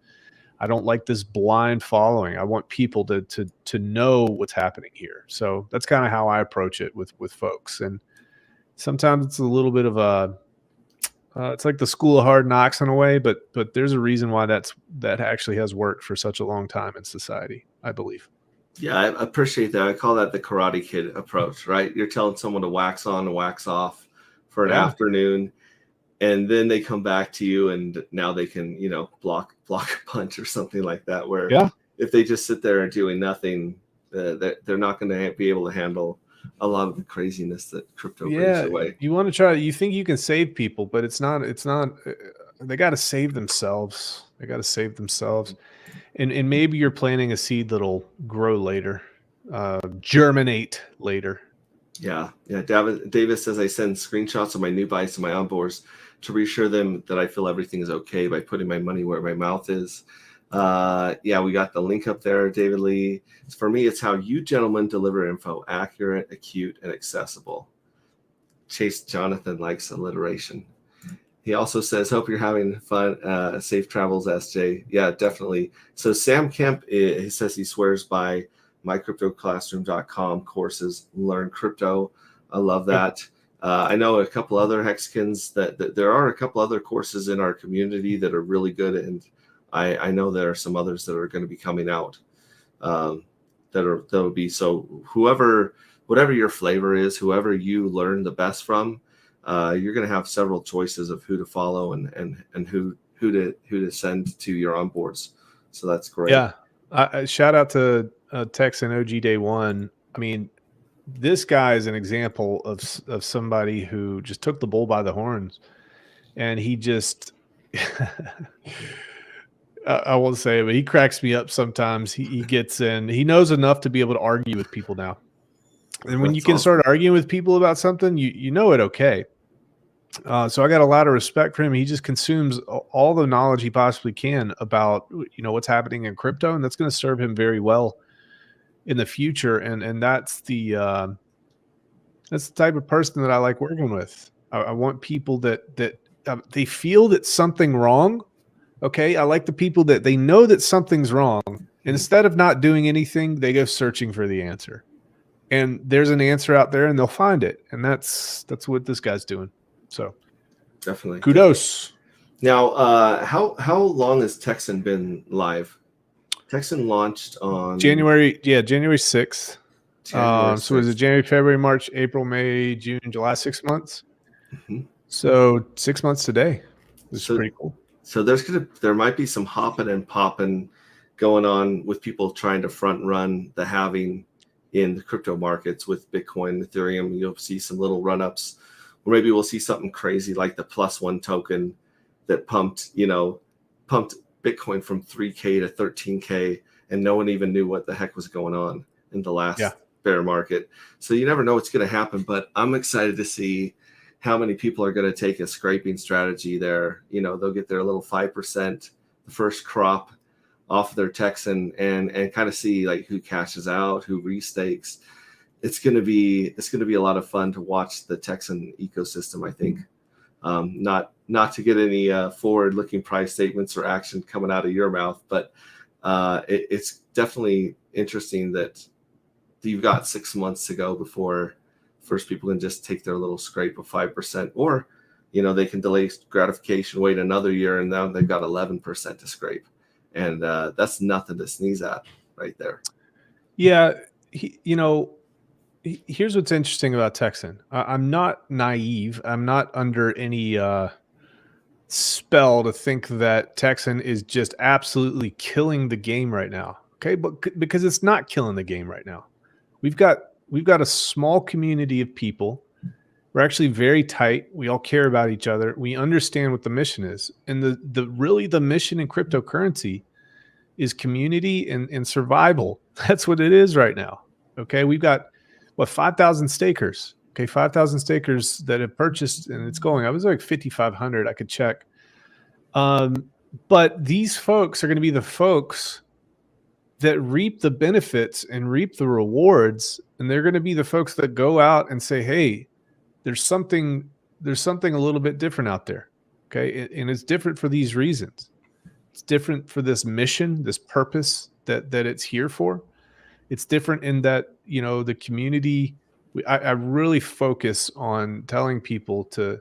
I don't like this blind following. I want people to know what's happening here. So that's kind of how I approach it with folks. And sometimes it's a little bit of a it's like the school of hard knocks in a way, but there's a reason why that actually has worked for such a long time in society, I believe. Yeah, I appreciate that. I call that the Karate Kid approach, right? You're telling someone to wax on and wax off for an afternoon, and then they come back to you, and now they can, block a punch or something like that. Where if they just sit there and doing nothing, they're not going to be able to handle a lot of the craziness that crypto brings away. You want to try. You think you can save people, but it's not. They got to save themselves. And maybe you're planting a seed that'll grow later, germinate later. Yeah. Davis says I send screenshots of my new buys to my onboards to reassure them that I feel everything is okay by putting my money where my mouth is. We got the link up there, David Lee. For me, it's how you gentlemen deliver info: accurate, acute, and accessible. Chase Jonathan likes alliteration. He also says, hope you're having fun. Safe travels, SJ. Yeah, definitely. So Sam Kemp, he says he swears by mycryptoclassroom.com courses, learn crypto. I love that. I know a couple other Hexicans that there are a couple other courses in our community that are really good. And I know there are some others that are going to be coming out that'll be, so whatever your flavor is, whoever you learn the best from, you're going to have several choices of who to follow and who to send to your onboards. So that's great. Yeah. Shout out to Texan OG Day One. I mean, this guy is an example of somebody who just took the bull by the horns, and he just I won't say it, but he cracks me up sometimes. He gets in. He knows enough to be able to argue with people now. And when you can start arguing with people about something, you know it okay. So I got a lot of respect for him. He just consumes all the knowledge he possibly can about what's happening in crypto, and that's going to serve him very well in the future. And that's the type of person that I like working with. I want people that they feel that something wrong. Okay, I like the people that they know that something's wrong, and instead of not doing anything, they go searching for the answer. And there's an answer out there, and they'll find it. And that's what this guy's doing. So definitely kudos. Now, how long has Texan been live? Texan launched on January 6th. So is it January, February, March, April, May, June, July, 6 months? Mm-hmm. So 6 months today. This is pretty cool. So there might be some hopping and popping going on with people trying to front run the halving in the crypto markets with Bitcoin, Ethereum. You'll see some little run ups, or maybe we'll see something crazy like the +1 token that pumped Bitcoin from 3K to 13K, and no one even knew what the heck was going on in the last bear market. So you never know what's going to happen, but I'm excited to see how many people are going to take a scraping strategy there. They'll get their little 5%, the first crop off of their Texan, and kind of see like who cashes out, who restakes. It's going to be a lot of fun to watch the Texan ecosystem, I think. Not to get any forward-looking price statements or action coming out of your mouth, but it's definitely interesting that you've got 6 months to go before first people can just take their little scrape of 5%, or they can delay gratification, wait another year, and now they've got 11% to scrape, and that's nothing to sneeze at right there. Yeah, here's what's interesting about Texan. I'm not naive. I'm not under any spell to think that Texan is just absolutely killing the game right now. Okay, but because it's not killing the game right now. We've got a small community of people. We're actually very tight. We all care about each other. We understand what the mission is. And the mission in cryptocurrency is community and survival. That's what it is right now. Okay, we've got what 5,000 stakers. Okay, 5,000 stakers that have purchased, and it's going. I was like 5,500. I could check. But these folks are going to be the folks that reap the benefits and reap the rewards, and they're going to be the folks that go out and say, "Hey, there's something a little bit different out there." Okay, and it's different for these reasons. It's different for this mission, this purpose that it's here for. It's different in that, you know, the community. I really focus on telling people to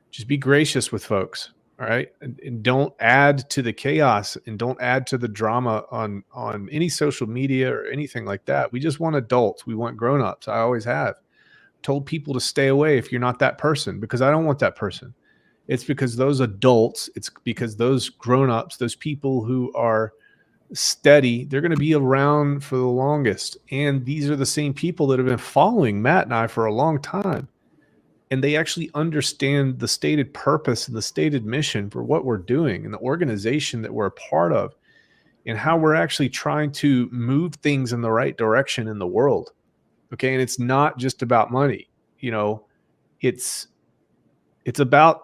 just be gracious with folks. All right. And don't add to the chaos and don't add to the drama on any social media or anything like that. We just want adults. We want grown-ups. I always have told people to stay away if you're not that person, because I don't want that person. It's because those adults, it's because those grown-ups, those people who are steady, they're going to be around for the longest. And these are the same people that have been following Matt and I for a long time. And they actually understand the stated purpose and the stated mission for what we're doing and the organization that we're a part of and how we're actually trying to move things in the right direction in the world. Okay. And it's not just about money. You know, it's about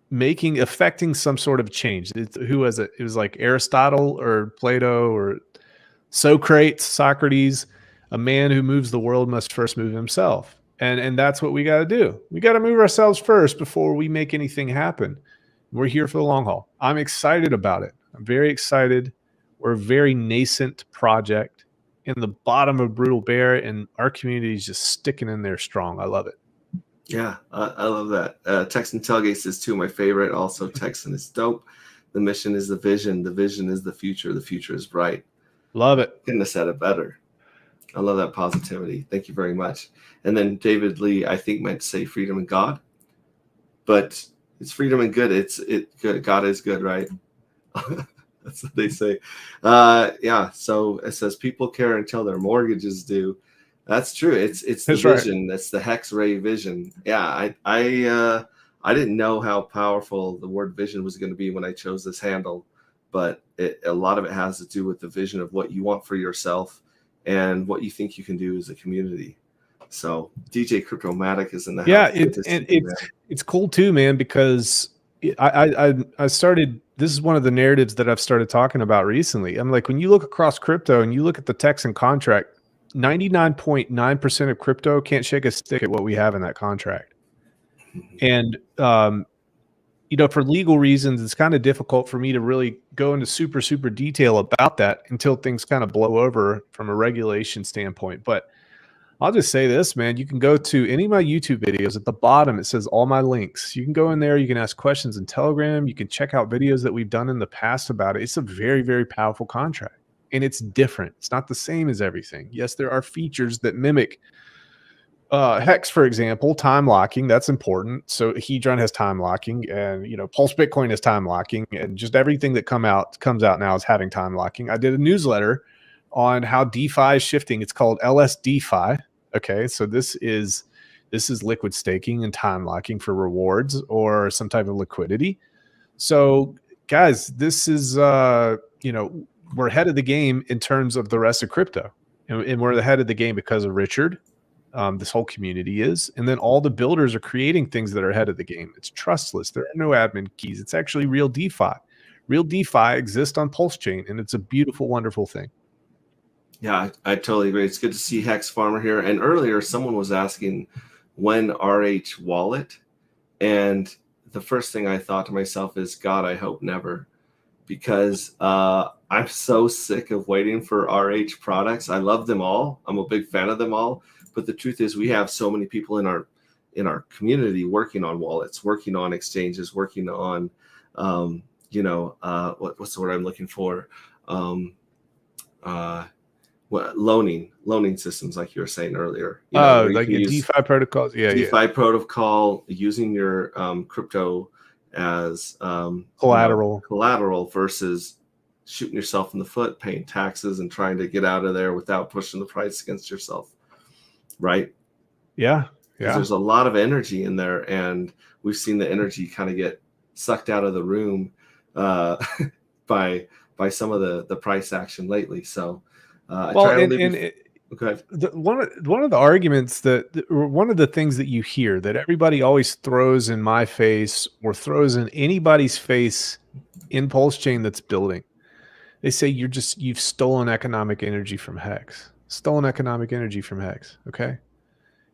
affecting some sort of change. Who was it? It was like Aristotle or Plato or Socrates, a man who moves the world must first move himself. And that's what we got to do. We got to move ourselves first before we make anything happen. We're here for the long haul. I'm excited about it. I'm very excited. We're a very nascent project in the bottom of Brutal Bear, and our community is just sticking in there strong. I love it. Yeah, I love that. Texan Tailgates is too my favorite. Also, Texan is dope. The mission is the vision. The vision is the future. The future is bright. Love it. Couldn't have said it better. I love that positivity. Thank you very much. And then David Lee, I think, meant to say freedom and God, but it's freedom and good. Good. God is good, right? That's what they say. Yeah. So it says people care until their mortgages due. That's true. It's the vision. Right. That's the hex ray vision. Yeah. I didn't know how powerful the word vision was going to be when I chose this handle, but a lot of it has to do with the vision of what you want for yourself and what you think you can do as a community. So DJ Cryptomatic is in the house. Yeah, it's cool too, man, because I started. This is one of the narratives that I've started talking about recently. I'm like, when you look across crypto and you look at the Texan contract, 99.9% of crypto can't shake a stick at what we have in that contract. And you know, for legal reasons, it's kind of difficult for me to really go into super detail about that until things kind of blow over from a regulation standpoint. But I'll just say this, man. You can go to any of my YouTube videos. At the bottom, it says all my links. You can go in there. You can ask questions in Telegram. You can check out videos that we've done in the past about it. It's a very, very powerful contract. And it's different. It's not the same as everything. Yes, there are features that mimic Hex, for example, time locking. That's important. So Hedron has time locking, and you know, Pulse Bitcoin has time locking, and just everything that comes out now is having time locking. I did a newsletter on how DeFi is shifting. It's called LS DeFi. Okay, so this is liquid staking and time locking for rewards or some type of liquidity. So guys, this is you know, we're ahead of the game in terms of the rest of crypto, and we're ahead of the game because of Richard. This whole community is, and then all the builders are creating things that are ahead of the game. It's trustless. There are no admin keys. It's actually real DeFi. Real DeFi exists on Pulse Chain, and it's a beautiful, wonderful thing. Yeah, I totally agree. It's good to see Hex Farmer here. And earlier, someone was asking when RH wallet, and the first thing I thought to myself is, God, I hope never, because I'm so sick of waiting for RH products. I love them all. I'm a big fan of them all. But the truth is, we have so many people in our community working on wallets, working on exchanges, working on, you know, what's the word I'm looking for? Loaning systems, like you were saying earlier. You know, like DeFi protocols. Yeah, DeFi protocol, using your crypto as Collateral. collateral versus shooting yourself in the foot, paying taxes, and trying to get out of there without pushing the price against yourself, right? Yeah. Because there's a lot of energy in there, and we've seen the energy kind of get sucked out of the room by some of the price action lately. So Well, one of the arguments one of the things that you hear that everybody always throws in my face or throws in anybody's face in Pulse Chain that's building, they say you've stolen economic energy from Hex. Stolen economic energy from Hex. Okay.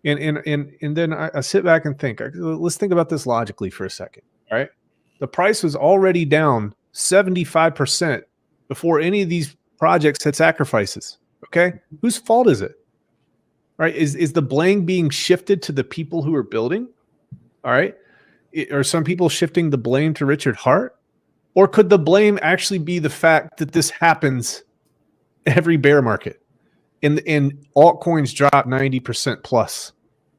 And then I sit back and think, let's think about this logically for a second. All right. The price was already down 75% before any of these projects had sacrifices. Okay. Whose fault is it? All right. Is the blame being shifted to the people who are building? All right. Are some people shifting the blame to Richard Hart? Or could the blame actually be the fact that this happens every bear market? And altcoins drop 90% plus.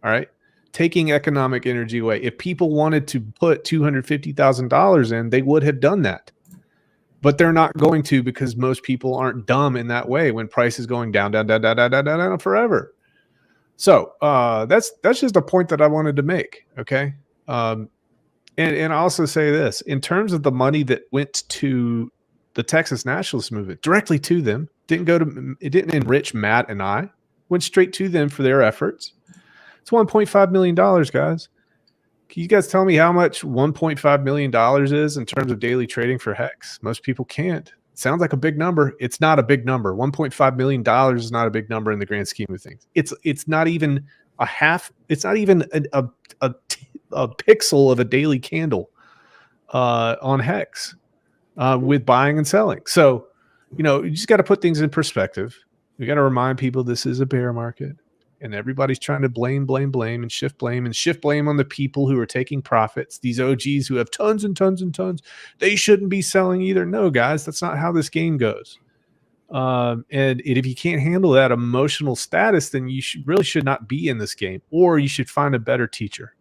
All right. Taking economic energy away. If people wanted to put $250,000 in, they would have done that. But they're not going to, because most people aren't dumb in that way when price is going down forever. So that's just a point that I wanted to make. Okay. And I also say this in terms of the money that went to the Texas nationalist movement directly to them, it didn't enrich Matt and I, went straight to them for their efforts. It's $1.5 million, guys. Can you guys tell me how much $1.5 million is in terms of daily trading for Hex? Most people can't. It sounds like a big number. It's not a big number. $1.5 million is not a big number in the grand scheme of things. It's not even a half. It's not even a pixel of a daily candle on Hex with buying and selling. So, you just got to put things in perspective. We got to remind people this is a bear market. And everybody's trying to blame and shift blame on the people who are taking profits. These OGs who have tons and tons and tons, they shouldn't be selling either. No, guys, that's not how this game goes. And if you can't handle that emotional status, then you really should not be in this game, or you should find a better teacher.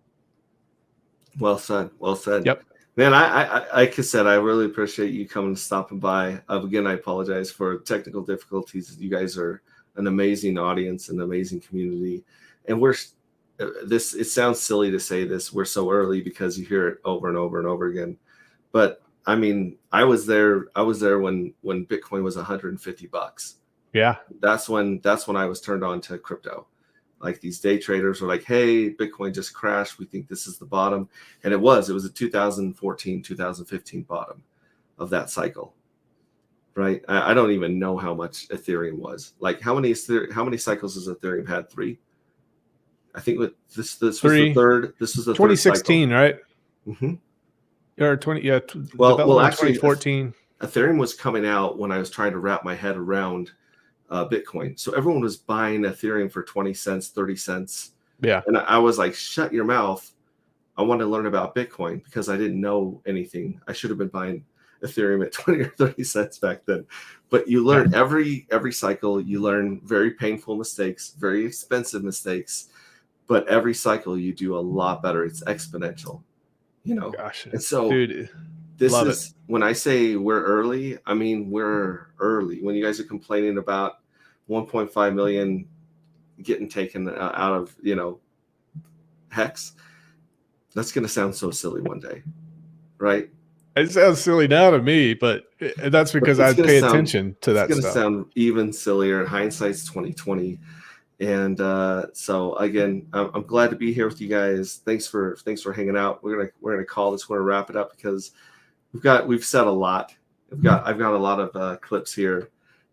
Well said. Well said. Yep. Man, I like I said, I really appreciate you coming and stopping by. Again, I apologize for technical difficulties. You guys are an amazing audience, an amazing community, and it sounds silly to say this, we're so early, because you hear it over and over and over again. But I mean, I was there when Bitcoin was $150. Yeah. That's when I was turned on to crypto. Like, these day traders were like, hey, Bitcoin just crashed, we think this is the bottom. And it was a 2014, 2015 bottom of that cycle. Right. I don't even know how much Ethereum was. Like, how many cycles has Ethereum had? 3. I think this was the third. This was the 2016, right? Mm-hmm. Or 20. Yeah. Well, actually, 2014. Ethereum was coming out when I was trying to wrap my head around Bitcoin. So everyone was buying Ethereum for 20 cents, 30 cents. Yeah. And I was like, shut your mouth. I want to learn about Bitcoin, because I didn't know anything. I should have been buying Ethereum at 20 or 30 cents back then. But you learn every cycle, you learn very painful mistakes, very expensive mistakes, but every cycle you do a lot better. It's exponential, Gosh. And so, dude, this is when I say we're early, I mean we're early. When you guys are complaining about 1.5 million getting taken out of Hex, that's going to sound so silly one day, right? It sounds silly now to me, but that's because I pay attention to that stuff. It's going to sound even sillier. Hindsight's 2020. And so again, I'm glad to be here with you guys. Thanks for hanging out. We're gonna call this. We're gonna wrap it up, because we've said a lot. I've got a lot of clips here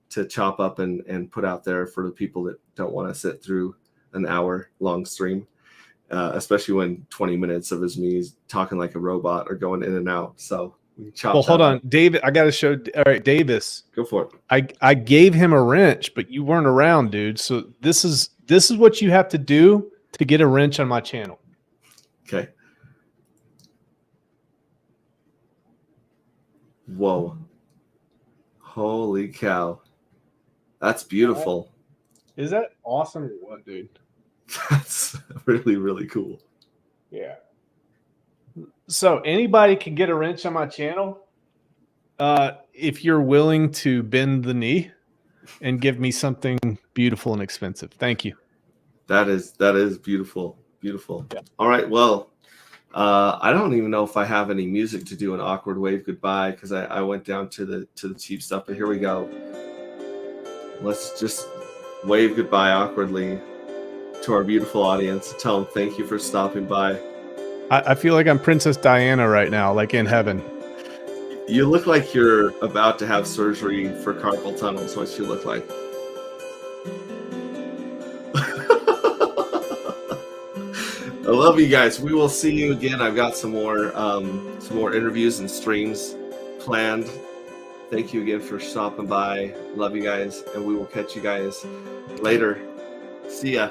to chop up and put out there for the people that don't want to sit through an hour long stream. Especially when 20 minutes of me talking like a robot or going in and out. So we chop. Well, hold on, David. I got to show. All right, Davis. Go for it. I gave him a wrench, but you weren't around, dude. So this is what you have to do to get a wrench on my channel. Okay. Whoa. Holy cow. That's beautiful. Is that awesome or what, dude? That's really, really cool. Yeah. So anybody can get a wrench on my channel if you're willing to bend the knee and give me something beautiful and expensive. Thank you. That is beautiful. Beautiful. Yeah. All right. Well, I don't even know if I have any music to do an awkward wave goodbye because I went down to the cheap stuff, but here we go. Let's just wave goodbye awkwardly to our beautiful audience. Tell them thank you for stopping by. I feel like I'm Princess Diana right now, like in heaven. You look like you're about to have surgery for carpal tunnel. Is what you look like. I love you guys. We will see you again. I've got some more interviews and streams planned. Thank you again for stopping by. Love you guys, and we will catch you guys later. See ya.